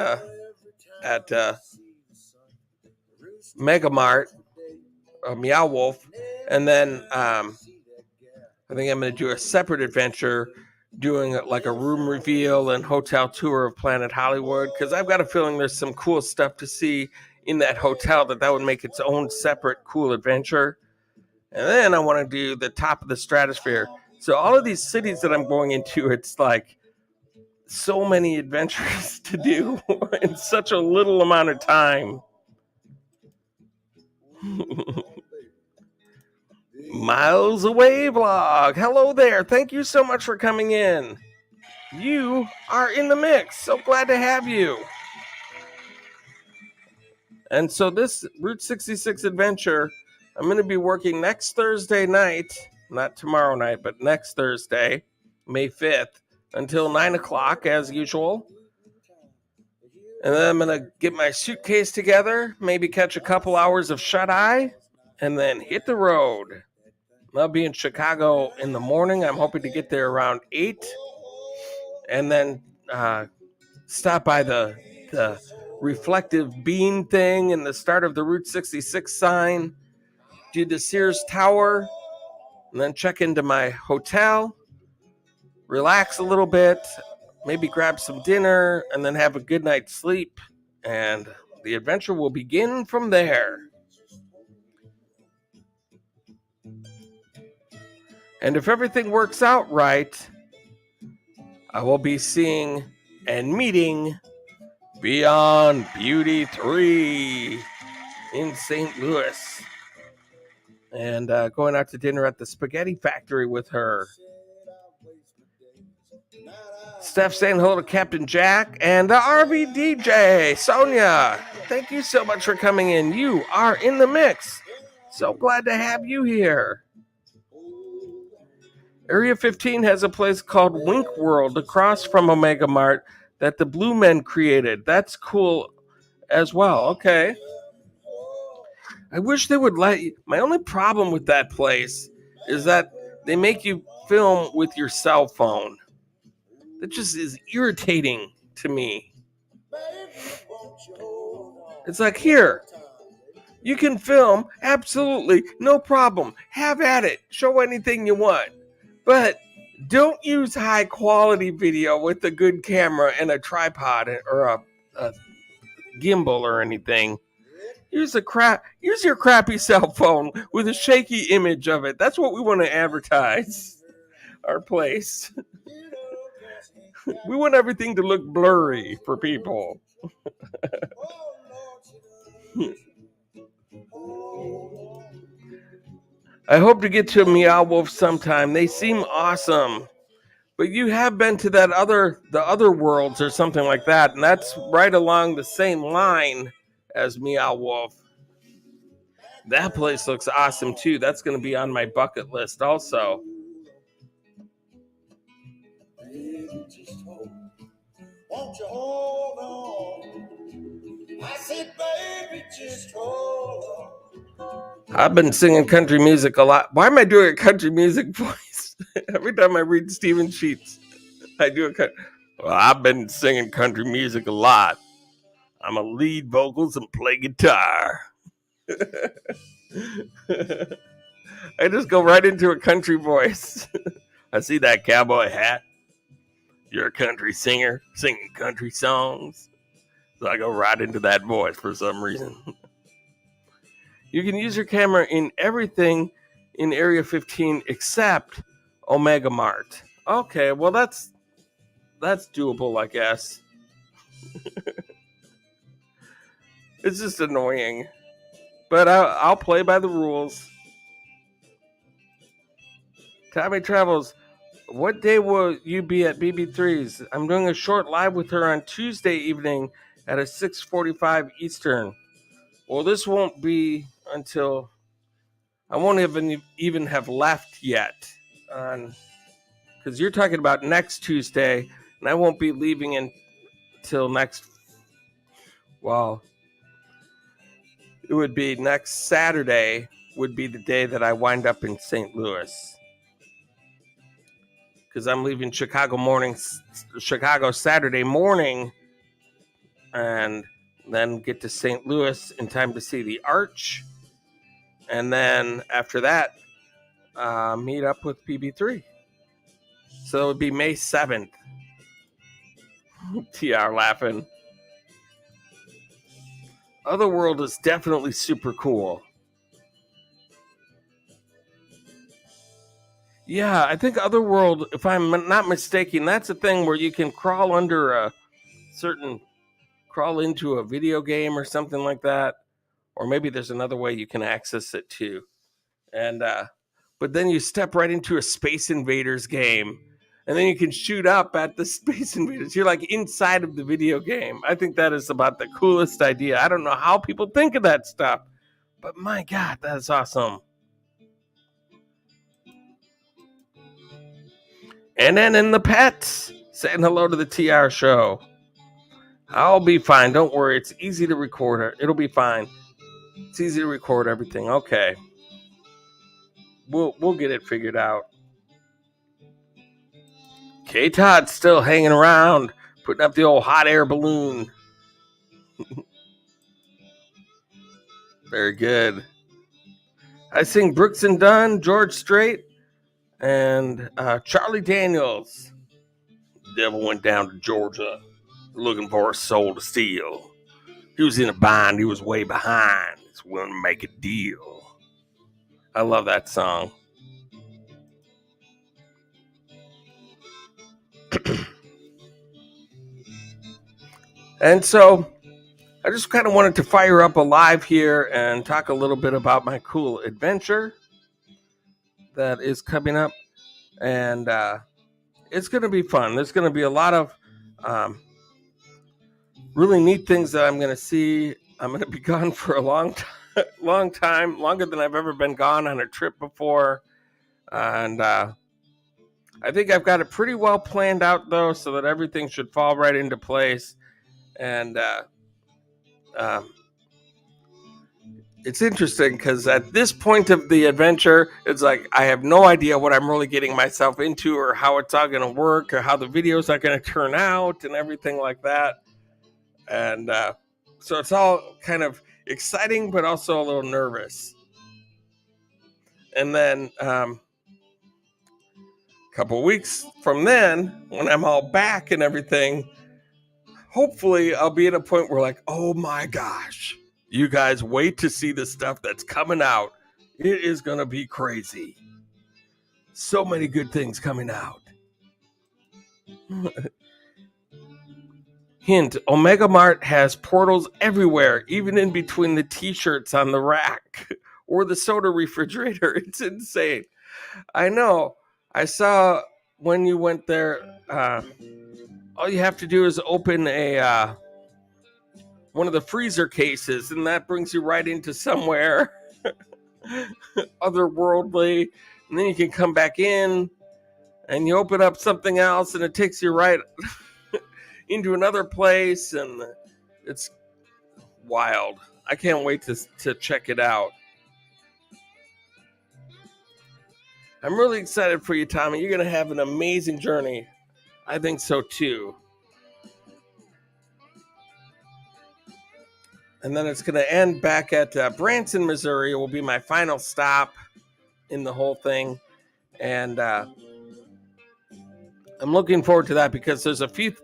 Mega Mart, Meow Wolf, and then I think I'm going to do a separate adventure doing like a room reveal and hotel tour of Planet Hollywood, because I've got a feeling there's some cool stuff to see in that hotel that would make its own separate cool adventure. And then I want to do the top of the stratosphere. So all of these cities that I'm going into, it's like so many adventures to do in such a little amount of time. Miles Away Vlog. Hello there. Thank you so much for coming in. You are in the mix. So glad to have you. And so this Route 66 adventure, I'm going to be working next Thursday night, not tomorrow night, but next Thursday, May 5th, until 9 o'clock as usual. And then I'm going to get my suitcase together, maybe catch a couple hours of shut-eye, and then hit the road. I'll be in Chicago in the morning. I'm hoping to get there around 8. And then stop by the reflective bean thing and the start of the Route 66 sign, do the Sears Tower, and then check into my hotel, relax a little bit, maybe grab some dinner, and then have a good night's sleep. And the adventure will begin from there. And if everything works out right, I will be seeing and meeting Beyond Beauty 3 in St. Louis. And going out to dinner at the Spaghetti Factory with her. Steph saying hello to Captain Jack and the RV DJ, Sonia. Thank you so much for coming in. You are in the mix. So glad to have you here. Area 15 has a place called Wink World across from Omega Mart that the Blue Men created. That's cool as well. Okay. I wish they would let you. My only problem with that place is that they make you film with your cell phone. That just is irritating to me. It's like, here, you can film, absolutely, no problem. Have at it. Show anything you want. But don't use high quality video with a good camera and a tripod or a gimbal or anything. Use your crappy cell phone with a shaky image of it. That's what we want to advertise our place. We want everything to look blurry for people. I hope to get to Meow Wolf sometime. They seem awesome. But you have been to the other worlds or something like that, and that's right along the same line as Meow Wolf. That place looks awesome too. That's going to be on my bucket list also. Won't you hold on? I said, baby, just hold on. I've been singing country music a lot. Why am I doing a country music voice? Every time I read Stephen Sheets, I do a country. Well, I've been singing country music a lot. I'm a lead vocals and play guitar. I just go right into a country voice. I see that cowboy hat. You're a country singer singing country songs. So I go right into that voice for some reason. You can use your camera in everything in Area 15 except Omega Mart. Okay, well that's doable, I guess. It's just annoying. But I'll play by the rules. Tommy Travels. What day will you be at BB3's? I'm doing a short live with her on Tuesday evening at a 6:45 Eastern. Well, this won't be until I won't even have left yet, because you're talking about next Tuesday, and I won't be leaving until next. Well, it would be next Saturday. Would be the day that I wind up in St. Louis, because I'm leaving Chicago Saturday morning, and then get to St. Louis in time to see the Arch, and then after that, meet up with BB3. So it would be May 7th. TR laughing. Otherworld is definitely super cool. Yeah, I think Otherworld, if I'm not mistaken, that's a thing where you can crawl into a video game or something like that. Or maybe there's another way you can access it too. And but then you step right into a Space Invaders game, and then you can shoot up at the Space Invaders. You're like inside of the video game. I think that is about the coolest idea. I don't know how people think of that stuff, but my God, that is awesome. And then in the pets, saying hello to the TR show. I'll be fine. Don't worry. It's easy to record. It'll be fine. It's easy to record everything. Okay. We'll get it figured out. K Todd's still hanging around, putting up the old hot air balloon. Very good. I sing Brooks and Dunn, George Strait, and Charlie Daniels. The devil went down to Georgia looking for a soul to steal. He was in a bind. He was way behind. He's willing to make a deal. I love that song. And so I just kind of wanted to fire up a live here and talk a little bit about my cool adventure that is coming up. And it's going to be fun. There's going to be a lot of really neat things that I'm going to see. I'm going to be gone for a long time, longer than I've ever been gone on a trip before. And I think I've got it pretty well planned out, though, so that everything should fall right into place. And it's interesting because at this point of the adventure, it's like I have no idea what I'm really getting myself into, or how it's all going to work, or how the videos are going to turn out and everything like that. And so it's all kind of exciting, but also a little nervous. And then a couple weeks from then, when I'm all back and everything, hopefully I'll be at a point where like, oh my gosh, you guys wait to see the stuff that's coming out. It is going to be crazy. So many good things coming out. Hint, Omega Mart has portals everywhere, even in between the t-shirts on the rack or the soda refrigerator. It's insane. I know. I saw when you went there, all you have to do is open a one of the freezer cases, and that brings you right into somewhere otherworldly. And then you can come back in, and you open up something else, and it takes you right into another place, and it's wild. I can't wait to check it out. I'm really excited for you, Tommy. You're going to have an amazing journey. I think so, too. And then it's going to end back at Branson, Missouri. It will be my final stop in the whole thing. And I'm looking forward to that, because there's a few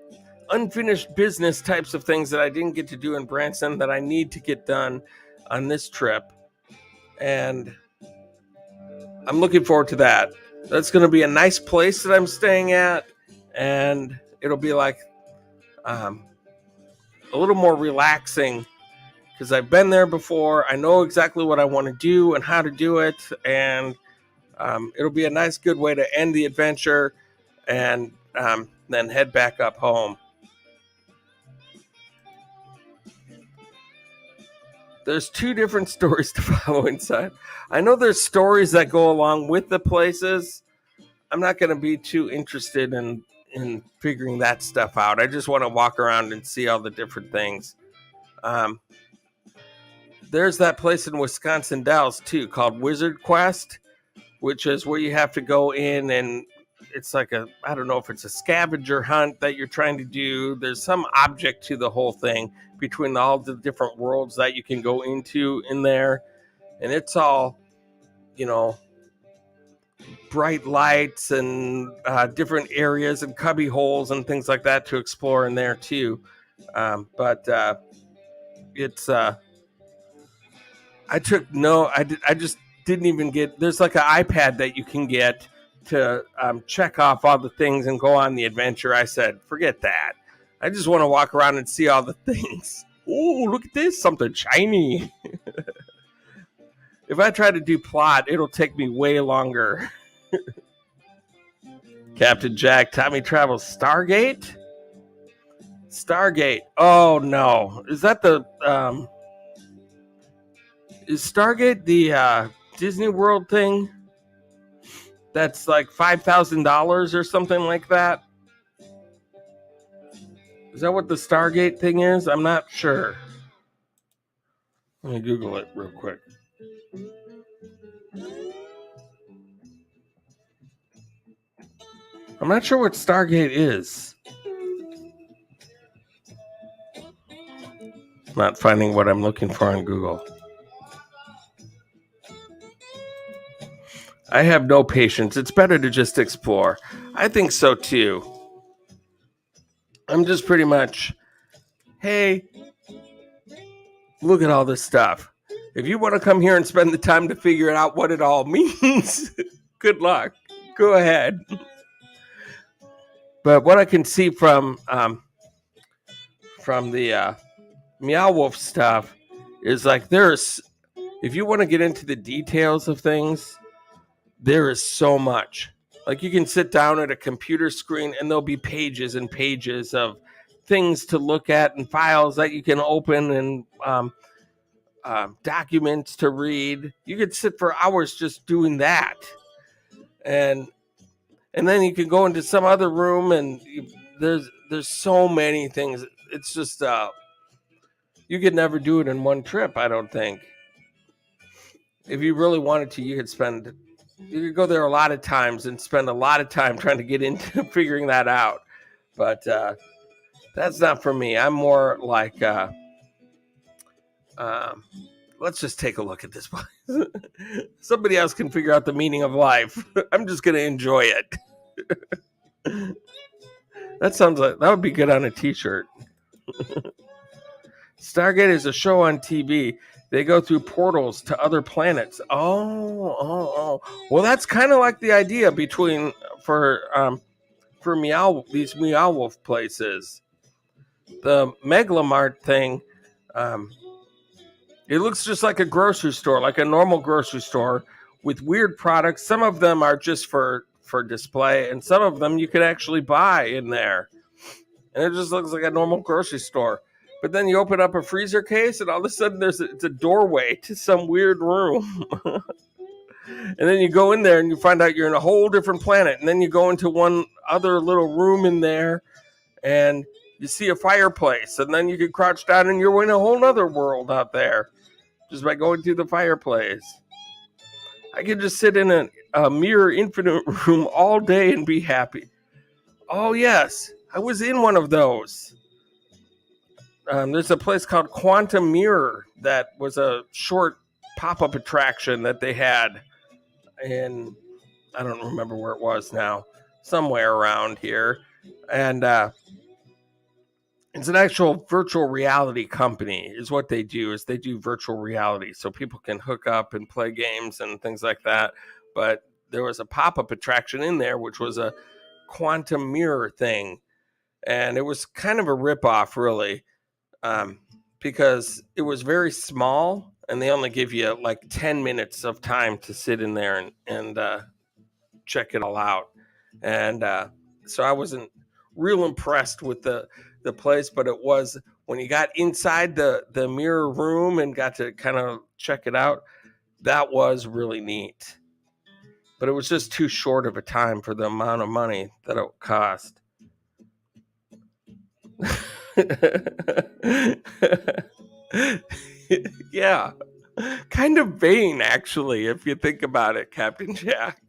unfinished business types of things that I didn't get to do in Branson that I need to get done on this trip. And I'm looking forward to that. That's going to be a nice place that I'm staying at. And it'll be like a little more relaxing, because I've been there before. I know exactly what I want to do and how to do it. And it'll be a nice, good way to end the adventure. and then head back up home. There's 2 different stories to follow inside. I know there's stories that go along with the places. I'm not going to be too interested in figuring that stuff out. I just want to walk around and see all the different things. There's that place in Wisconsin Dells too called Wizard Quest, which is where you have to go in and it's like I don't know if it's a scavenger hunt that you're trying to do. There's some object to the whole thing between all the different worlds that you can go into in there. And it's all, bright lights and different areas and cubby holes and things like that to explore in there too. But it's I just didn't even get. There's like an iPad that you can get to check off all the things and go on the adventure. I said, forget that. I just want to walk around and see all the things. Oh, look at this, something shiny. If I try to do plot, it'll take me way longer. Captain Jack, Tommy Travels, Stargate? Stargate. Oh no. Is that the is Stargate the Disney World thing? That's like $5,000 or something like that. Is that what the Stargate thing is? I'm not sure. Let me Google it real quick. I'm not sure what Stargate is. Not finding what I'm looking for on Google. I have no patience. It's better to just explore. I think so too. I'm just pretty much, hey, look at all this stuff. If you want to come here and spend the time to figure out what it all means, good luck. Go ahead. But what I can see from the Meow Wolf stuff is like if you want to get into the details of things, there is so much. Like you can sit down at a computer screen and there'll be pages and pages of things to look at and files that you can open and documents to read. You could sit for hours just doing that. And then you can go into some other room and there's so many things. It's just you could never do it in one trip, I don't think. If you really wanted to, you could go there a lot of times and spend a lot of time trying to get into figuring that out. But that's not for me. I'm more like, let's just take a look at this place. Somebody else can figure out the meaning of life. I'm just going to enjoy it. That would be good on a t-shirt. Stargate is a show on TV. They go through portals to other planets. Oh. Well, that's kind of like the idea for these Meow Wolf places. The Megalomart thing, it looks just like a grocery store, like a normal grocery store with weird products. Some of them are just for display, and some of them you could actually buy in there. And it just looks like a normal grocery store. But then you open up a freezer case, and all of a sudden it's a doorway to some weird room. And then you go in there, and you find out you're in a whole different planet. And then you go into one other little room in there, and you see a fireplace. And then you can crouch down, and you're in a whole other world out there just by going through the fireplace. I could just sit in a Mirror Infinite room all day and be happy. Oh, yes. I was in one of those. There's a place called Quantum Mirror that was a short pop-up attraction that they had in, I don't remember where it was now, somewhere around here. And it's an actual virtual reality company is what they do, is they do virtual reality. So people can hook up and play games and things like that. But there was a pop-up attraction in there, which was a quantum mirror thing. And it was kind of a ripoff, really. Because it was very small and they only give you like 10 minutes of time to sit in there and check it all out. And so I wasn't real impressed with the place, but it was when you got inside the mirror room and got to kind of check it out. That was really neat, but it was just too short of a time for the amount of money that it cost. Yeah, kind of vain, actually, if you think about it, Captain Jack.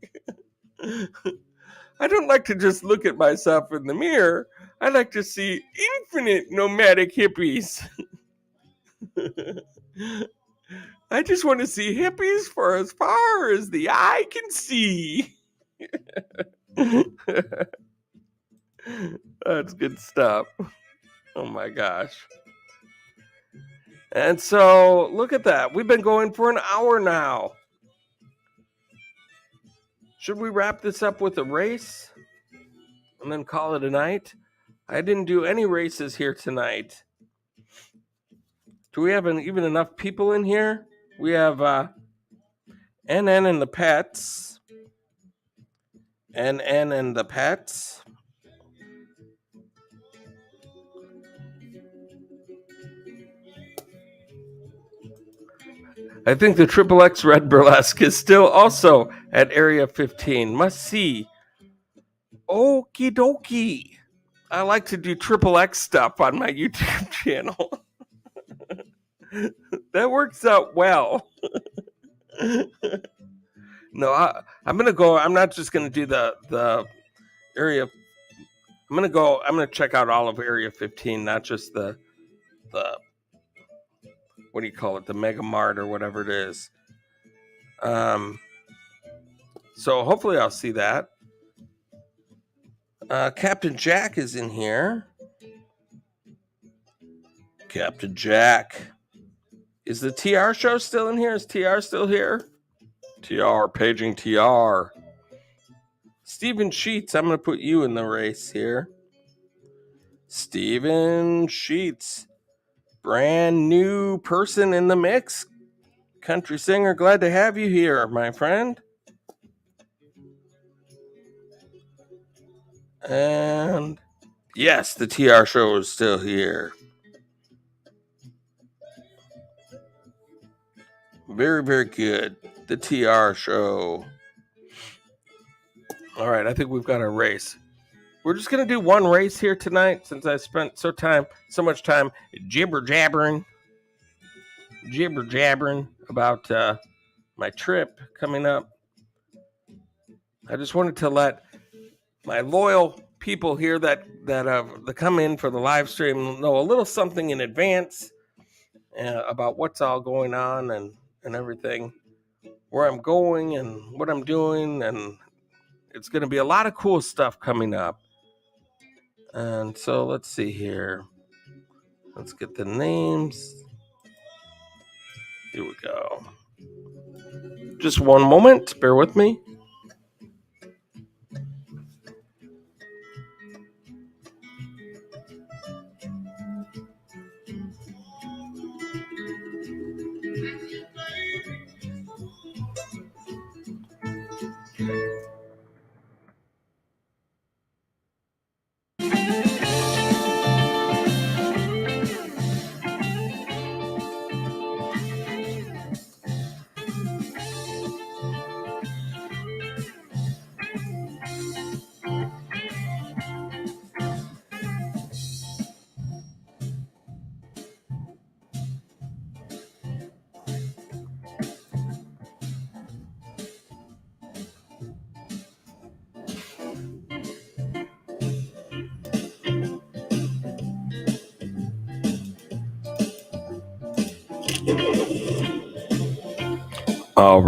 I don't like to just look at myself in the mirror. I like to see infinite nomadic hippies. I just want to see hippies for as far as the eye can see. That's good stuff. Oh my gosh. And so, look at that. We've been going for an hour now. Should we wrap this up with a race and then call it a night? I didn't do any races here tonight. Do we have even enough people in here? We have NN and the pets. NN and the pets. I think the Triple X Red Burlesque is still also at Area 15. Must see. Okie dokie. I like to do Triple X stuff on my YouTube channel. That works out well. No, I'm gonna go. I'm not just gonna do the area. I'm gonna check out all of Area 15, not just the what do you call it, the Mega Mart or whatever it is. So hopefully I'll see that. Captain Jack is in here. Captain Jack. Is the TR show still in here? Is TR still here? TR, paging TR. Steven Sheets, I'm going to put you in the race here. Steven Sheets, brand new person in the mix. Country singer, glad to have you here, my friend. And yes, the TR show is still here. Very, very good. The TR show. All right, I think we've got a race. We're just gonna do one race here tonight since I spent so much time jibber jabbering about my trip coming up. I just wanted to let my loyal people here that come in for the live stream know a little something in advance about what's all going on and everything, where I'm going and what I'm doing, and it's going to be a lot of cool stuff coming up. And so let's see here. Let's get the names. Here we go. Just one moment. Bear with me.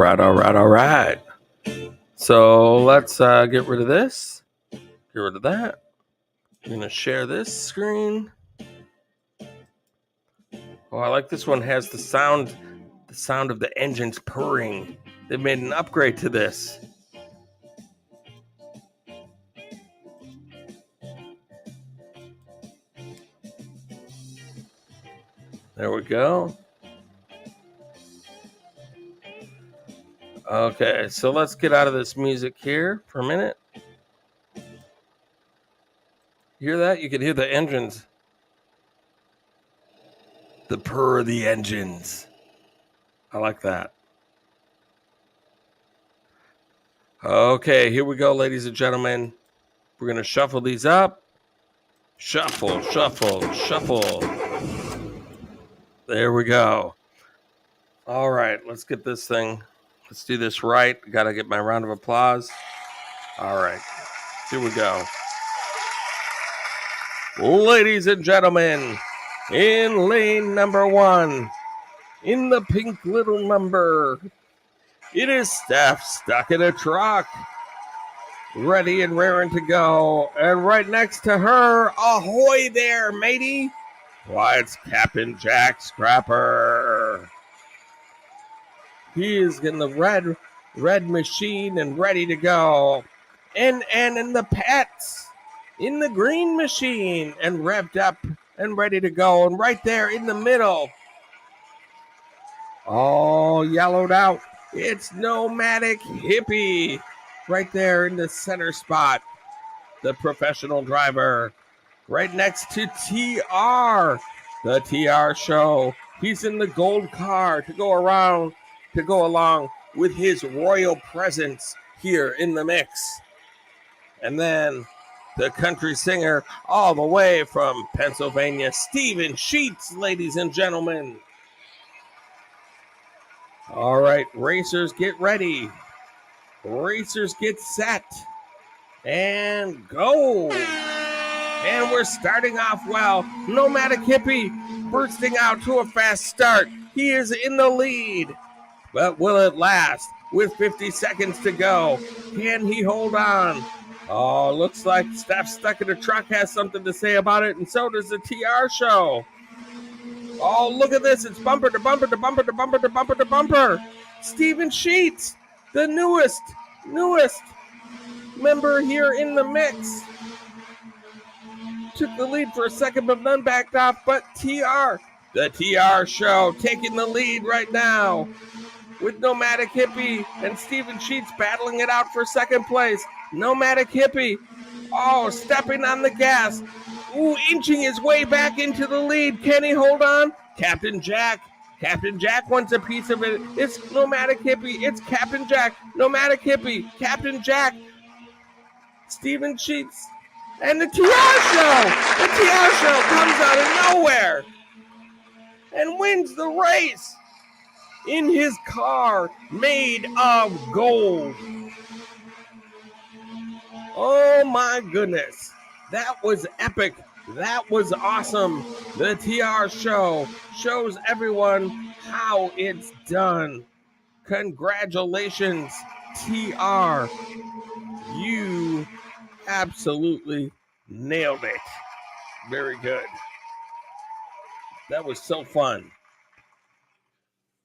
All right. So let's get rid of this. Get rid of that. I'm going to share this screen. Oh, I like this one. Has the sound of the engines purring. They've made an upgrade to this. There we go. Okay, so let's get out of this music here for a minute. You hear that? You can hear the engines. The purr of the engines. I like that. Okay, here we go, ladies and gentlemen. We're going to shuffle these up. Shuffle, shuffle, shuffle. There we go. All right, let's get this thing. Let's do this right. Got to get my round of applause. All right, here we go. Ladies and gentlemen, in lane number 1, in the pink little number, it is Steph stuck in a truck. Ready and raring to go. And right next to her, ahoy there, matey. Why, it's Captain Jack Scrapper. He is in the red machine and ready to go. And in the pets, in the green machine and revved up and ready to go. And right there in the middle, all yellowed out, it's Nomadic Hippie. Right there in the center spot, the professional driver. Right next to TR, the TR show. He's in the gold car to go along with his royal presence here in the mix. And then the country singer all the way from Pennsylvania, Steven Sheets, ladies and gentlemen. All right, racers, get ready. Racers, get set. And go. And we're starting off well. Nomadic Hippie bursting out to a fast start. He is in the lead. But will it last? With 50 seconds to go, can he hold on? Oh, looks like Steph stuck in a truck has something to say about it, and so does the TR show. Oh, look at this. It's bumper to bumper to bumper to bumper to bumper to bumper. Steven Sheets, the newest member here in the mix, took the lead for a second, but then backed off. But the TR show, taking the lead right now with Nomadic Hippie and Steven Sheets battling it out for second place. Nomadic Hippie, stepping on the gas. Inching his way back into the lead. Can he hold on? Captain Jack wants a piece of it. It's Nomadic Hippie. It's Captain Jack. Nomadic Hippie. Captain Jack. Steven Sheets. And the TR show. The TR show comes out of nowhere and wins the race in his car made of gold. Oh my goodness. That was epic. That was awesome. The TR show shows everyone how it's done. Congratulations, TR. You absolutely nailed it. Very good. That was so fun.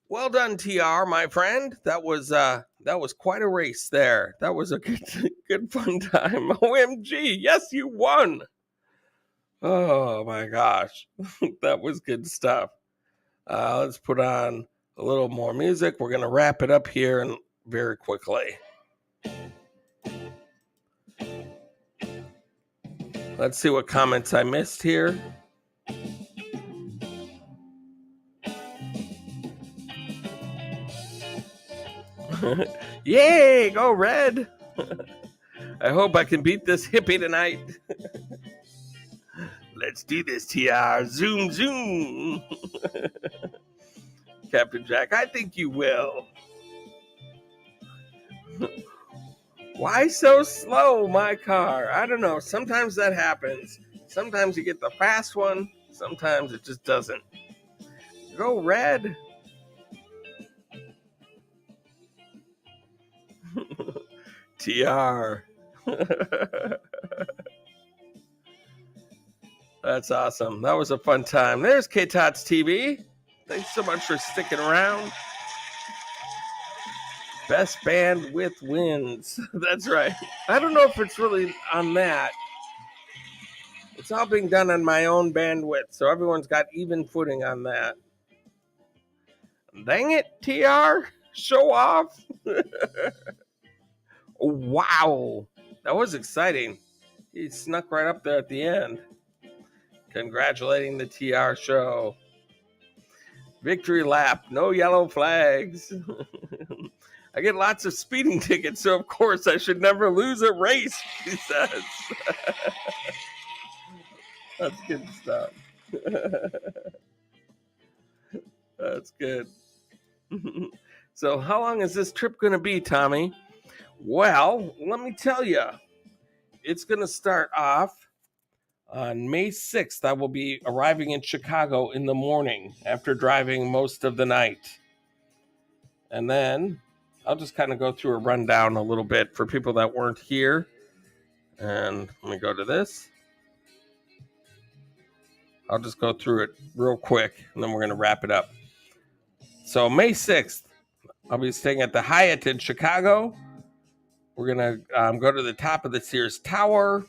Well done, TR, my friend. That was quite a race there. That was a good fun time. OMG, yes, you won. Oh my gosh, that was good stuff. Let's put on a little more music. We're gonna wrap it up here and very quickly. Let's see what comments I missed here. Yay, go red. I hope I can beat this hippie tonight. Let's do this, TR. Zoom, zoom. Captain Jack, I think you will. Why so slow, my car? I don't know. Sometimes that happens. Sometimes you get the fast one. Sometimes it just doesn't. Go red. TR. That's awesome. That was a fun time. There's K-Tots TV. Thanks so much for sticking around. Best bandwidth wins. That's right. I don't know if it's really on that. It's all being done on my own bandwidth, so everyone's got even footing on that. Dang it, TR. Show off. Wow. That was exciting. He snuck right up there at the end, congratulating the TR show. Victory lap, no yellow flags. I get lots of speeding tickets, so of course I should never lose a race, he says. That's good stuff. That's good. So how long is this trip going to be, Tommy? Well, let me tell you. It's going to start off on May 6th. I will be arriving in Chicago in the morning after driving most of the night. And then I'll just kind of go through a rundown a little bit for people that weren't here. And let me go to this. I'll just go through it real quick, and then we're going to wrap it up. So May 6th, I'll be staying at the Hyatt in Chicago. We're going to go to the top of the Sears Tower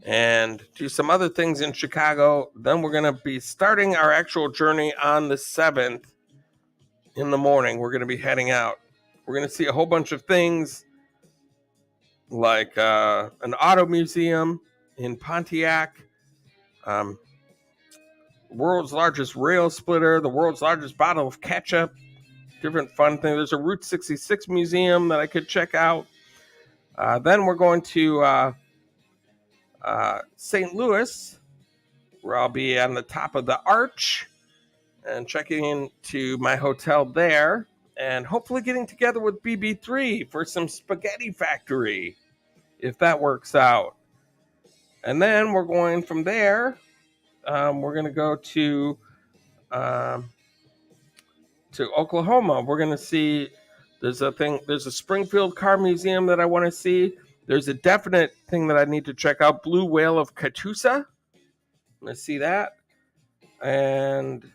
and do some other things in Chicago. Then we're going to be starting our actual journey on the 7th in the morning. We're going to be heading out. We're going to see a whole bunch of things like an auto museum in Pontiac, world's largest rail splitter, the world's largest bottle of ketchup, different fun things. There's a Route 66 museum that I could check out. Then we're going to St. Louis, where I'll be on the top of the Arch and checking into my hotel there, and hopefully getting together with BB3 for some Spaghetti Factory, if that works out. And then we're going from there. We're going to go to Oklahoma. We're going to see, there's a Springfield Car Museum that I want to see. There's a definite thing that I need to check out, Blue Whale of Catoosa. I'm going to see that. And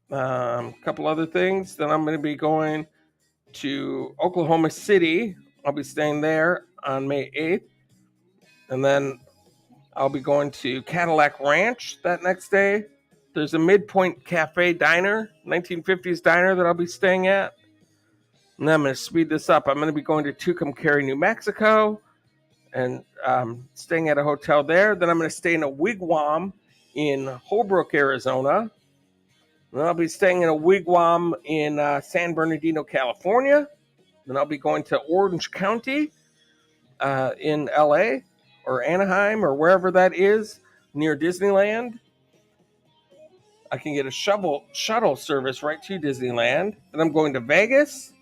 a couple other things. Then I'm going to be going to Oklahoma City. I'll be staying there on May 8th. And then I'll be going to Cadillac Ranch that next day. There's a Midpoint Cafe Diner, 1950s diner that I'll be staying at. And then I'm going to speed this up. I'm going to be going to Tucumcari, New Mexico, and staying at a hotel there. Then I'm going to stay in a wigwam in Holbrook, Arizona. Then I'll be staying in a wigwam in San Bernardino, California. Then I'll be going to Orange County in LA or Anaheim or wherever that is near Disneyland. I can get a shuttle service right to Disneyland. Then I'm going to Vegas,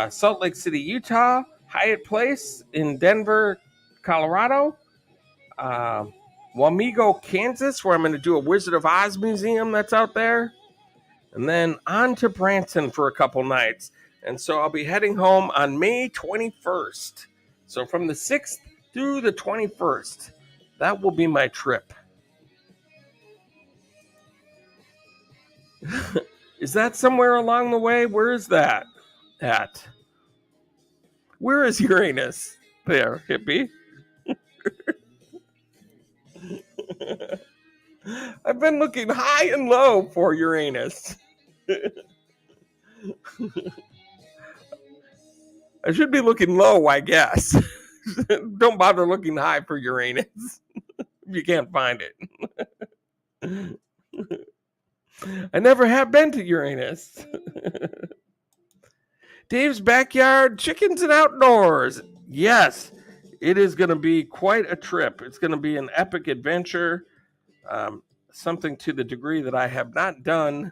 Salt Lake City, Utah, Hyatt Place in Denver, Colorado, Wamego, Kansas, where I'm going to do a Wizard of Oz museum that's out there. And then on to Branson for a couple nights. And so I'll be heading home on May 21st. So from the 6th through the 21st, that will be my trip. Is that somewhere along the way? Where is that at? Where is Uranus? There, hippie. I've been looking high and low for Uranus. I should be looking low, I guess. Don't bother looking high for Uranus if you can't find it. I never have been to Uranus. Dave's Backyard, Chickens and Outdoors. Yes, it is going to be quite a trip. It's going to be an epic adventure. Something to the degree that I have not done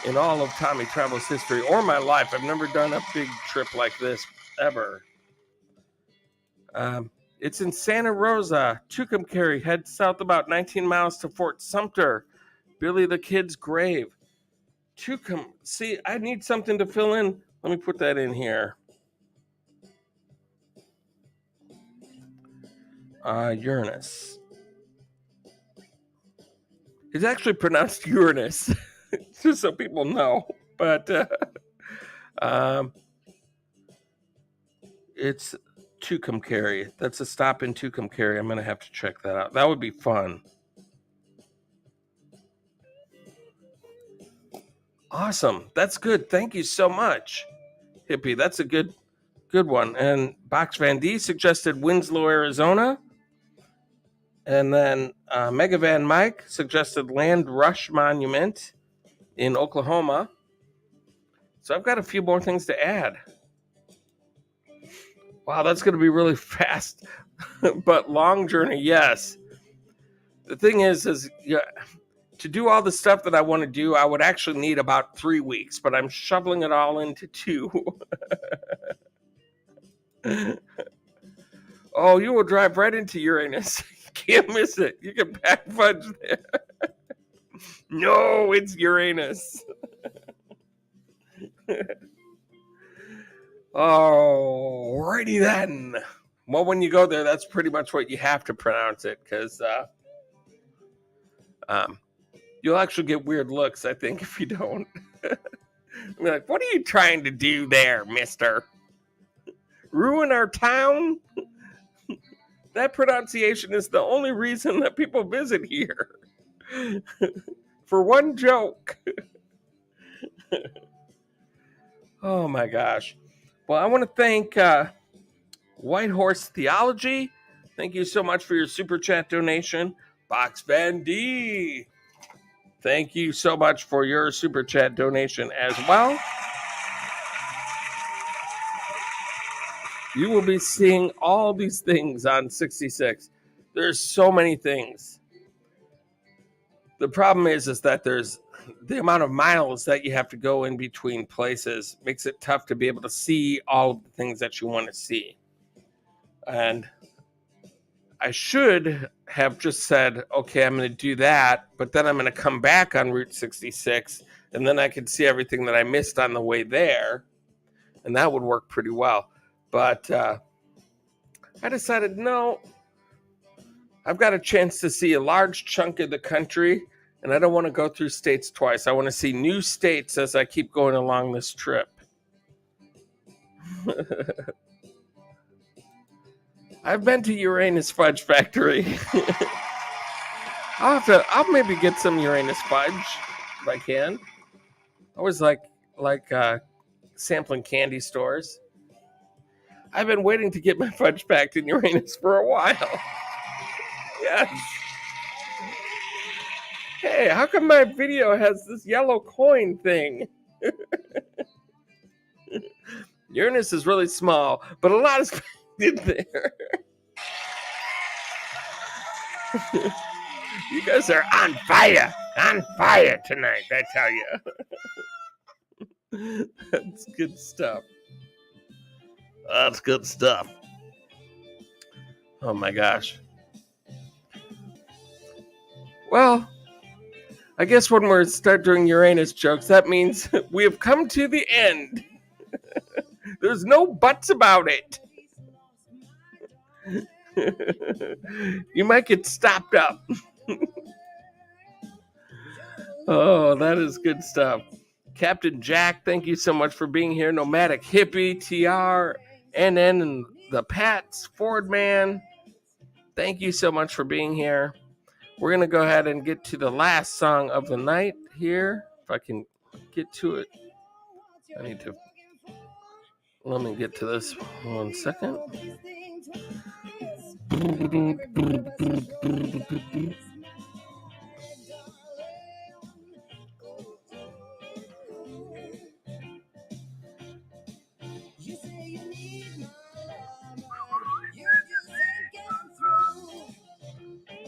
in all of Tommy Travel's history or my life. I've never done a big trip like this ever. It's in Santa Rosa, Tucumcari. Head south about 19 miles to Fort Sumter, Billy the Kid's grave. See, I need something to fill in. Let me put that in here. Uranus. It's actually pronounced Uranus, just so people know. But it's Tucumcari. That's a stop in Tucumcari. I'm going to have to check that out. That would be fun. Awesome. That's good. Thank you so much, Hippie. That's a good one. And Box Van D suggested Winslow, Arizona. And then Megavan Mike suggested Land Rush Monument in Oklahoma. So I've got a few more things to add. Wow, that's going to be really fast, but long journey, yes. The thing is to do all the stuff that I want to do, I would actually need about 3 weeks, but I'm shoveling it all into 2. Oh, you will drive right into Uranus. You can't miss it. You can pack fudge there. No, it's Uranus. Alrighty then. Well, when you go there, that's pretty much what you have to pronounce it, because you'll actually get weird looks, I think, if you don't. I'm like, what are you trying to do there, mister? Ruin our town? That pronunciation is the only reason that people visit here. For one joke. Oh my gosh. Well, I want to thank White Horse Theology. Thank you so much for your super chat donation. Box Van D. Thank you so much for your super chat donation as well. You will be seeing all these things on 66. There's so many things. The problem is that there's the amount of miles that you have to go in between places makes it tough to be able to see all of the things that you want to see. And I should have just said, okay, I'm going to do that, but then I'm going to come back on Route 66, and then I can see everything that I missed on the way there, and that would work pretty well. But I decided, no, I've got a chance to see a large chunk of the country, and I don't want to go through states twice. I want to see new states as I keep going along this trip. I've been to Uranus Fudge Factory. I'll maybe get some Uranus fudge if I can. I always like sampling candy stores. I've been waiting to get my fudge packed in Uranus for a while. Yes. Hey, how come my video has this yellow coin thing? Uranus is really small, but a lot is painted there. You guys are on fire tonight, I tell you. That's good stuff. That's good stuff. Oh my gosh. Well, I guess when we start doing Uranus jokes, that means we have come to the end. There's no buts about it. You might get stopped up. Oh, that is good stuff. Captain Jack, thank you so much for being here. Nomadic Hippie, TR, NN, and the Pats, Ford Man. Thank you so much for being here. We're going to go ahead and get to the last song of the night here. If I can get to it. Let me get to this 1 second.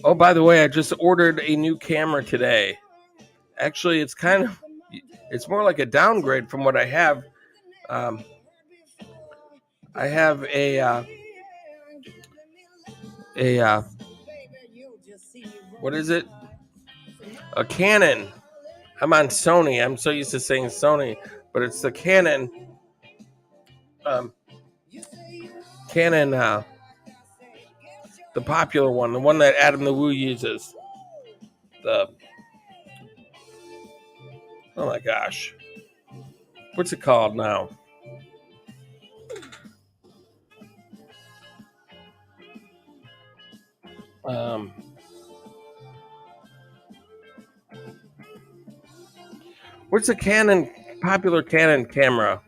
Oh, by the way, I just ordered a new camera today. Actually, it's more like a downgrade from what I have. I have what is it? A Canon. I'm on Sony. I'm so used to saying Sony, but it's the Canon. The popular one, the one that Adam the Woo uses. Oh my gosh. What's it called now? What's a popular Canon camera?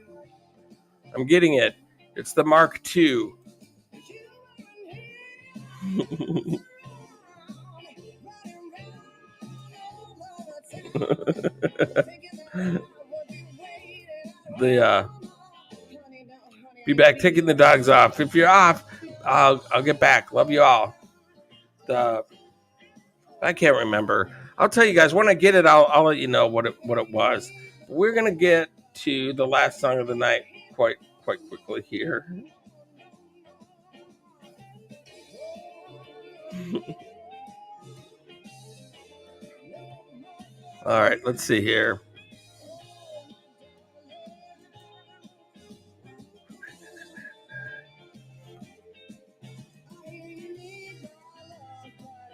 I'm getting it. It's the Mark II. Be back taking the dogs off. If you're off, I'll get back. Love you all. I can't remember. I'll tell you guys when I get it. I'll let you know what it was. We're gonna get to the last song of the night quite quickly here. All right, let's see here.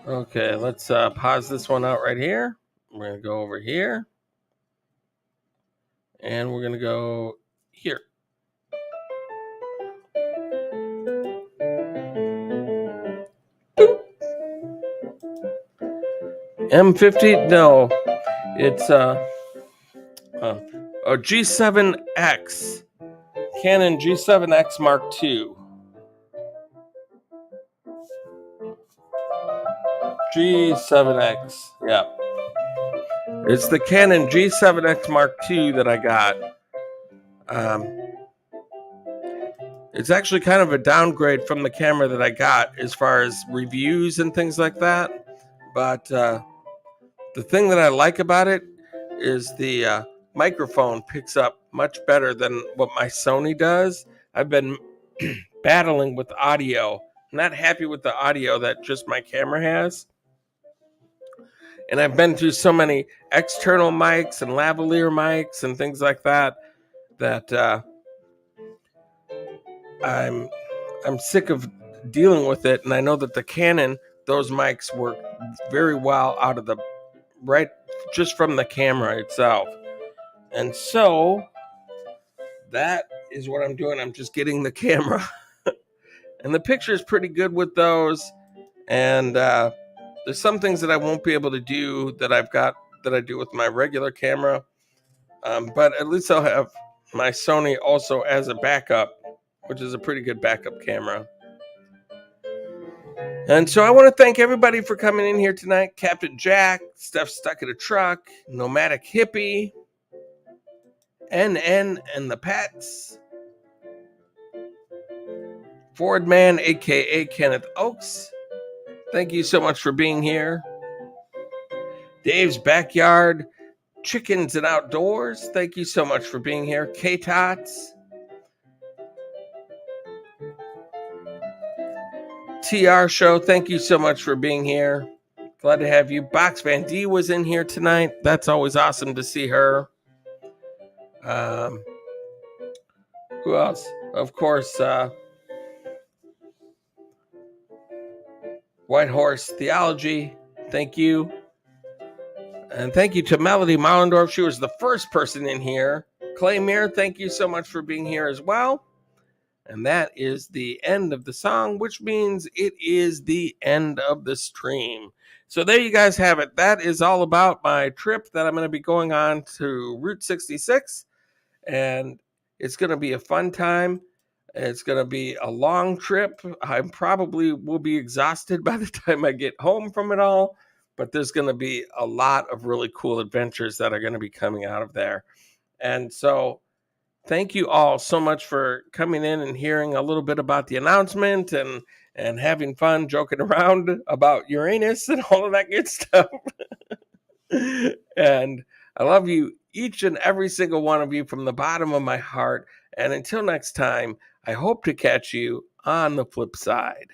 Okay, let's pause this one out right here. We're going to go over here. And we're going to go here. M50? No. It's a G7X. Canon G7X Mark II. G7X. Yeah. It's the Canon G7X Mark II that I got. It's actually kind of a downgrade from the camera that I got as far as reviews and things like that. But the thing that I like about it is the microphone picks up much better than what my Sony does. I've been battling with audio. I'm not happy with the audio that just my camera has. And I've been through so many external mics and lavalier mics and things like that I'm sick of dealing with it. And I know that the Canon, those mics work very well out of the right, just from the camera itself. And so that is what I'm doing. I'm just getting the camera. And the picture is pretty good with those. And there's some things that I won't be able to do that I do with my regular camera. But at least I'll have my Sony also as a backup, which is a pretty good backup camera. And so I want to thank everybody for coming in here tonight. Captain Jack, Steph Stuck in a Truck, Nomadic Hippie, NN and the Pets, Ford Man, a.k.a. Kenneth Oaks. Thank you so much for being here. Dave's Backyard, Chickens and Outdoors. Thank you so much for being here. K-Tots. TR Show, thank you so much for being here. Glad to have you. Box Van D was in here tonight. That's always awesome to see her. Who else? Of course, White Horse Theology. Thank you. And thank you to Melody Mollendorf. She was the first person in here. Clay Mir, thank you so much for being here as well. And that is the end of the song, which means it is the end of the stream. So there you guys have it. That is all about my trip that I'm going to be going on to Route 66. And it's going to be a fun time. It's going to be a long trip. I probably will be exhausted by the time I get home from it all. But there's going to be a lot of really cool adventures that are going to be coming out of there. And so thank you all so much for coming in and hearing a little bit about the announcement and having fun joking around about Uranus and all of that good stuff. And I love you, each and every single one of you, from the bottom of my heart. And until next time, I hope to catch you on the flip side.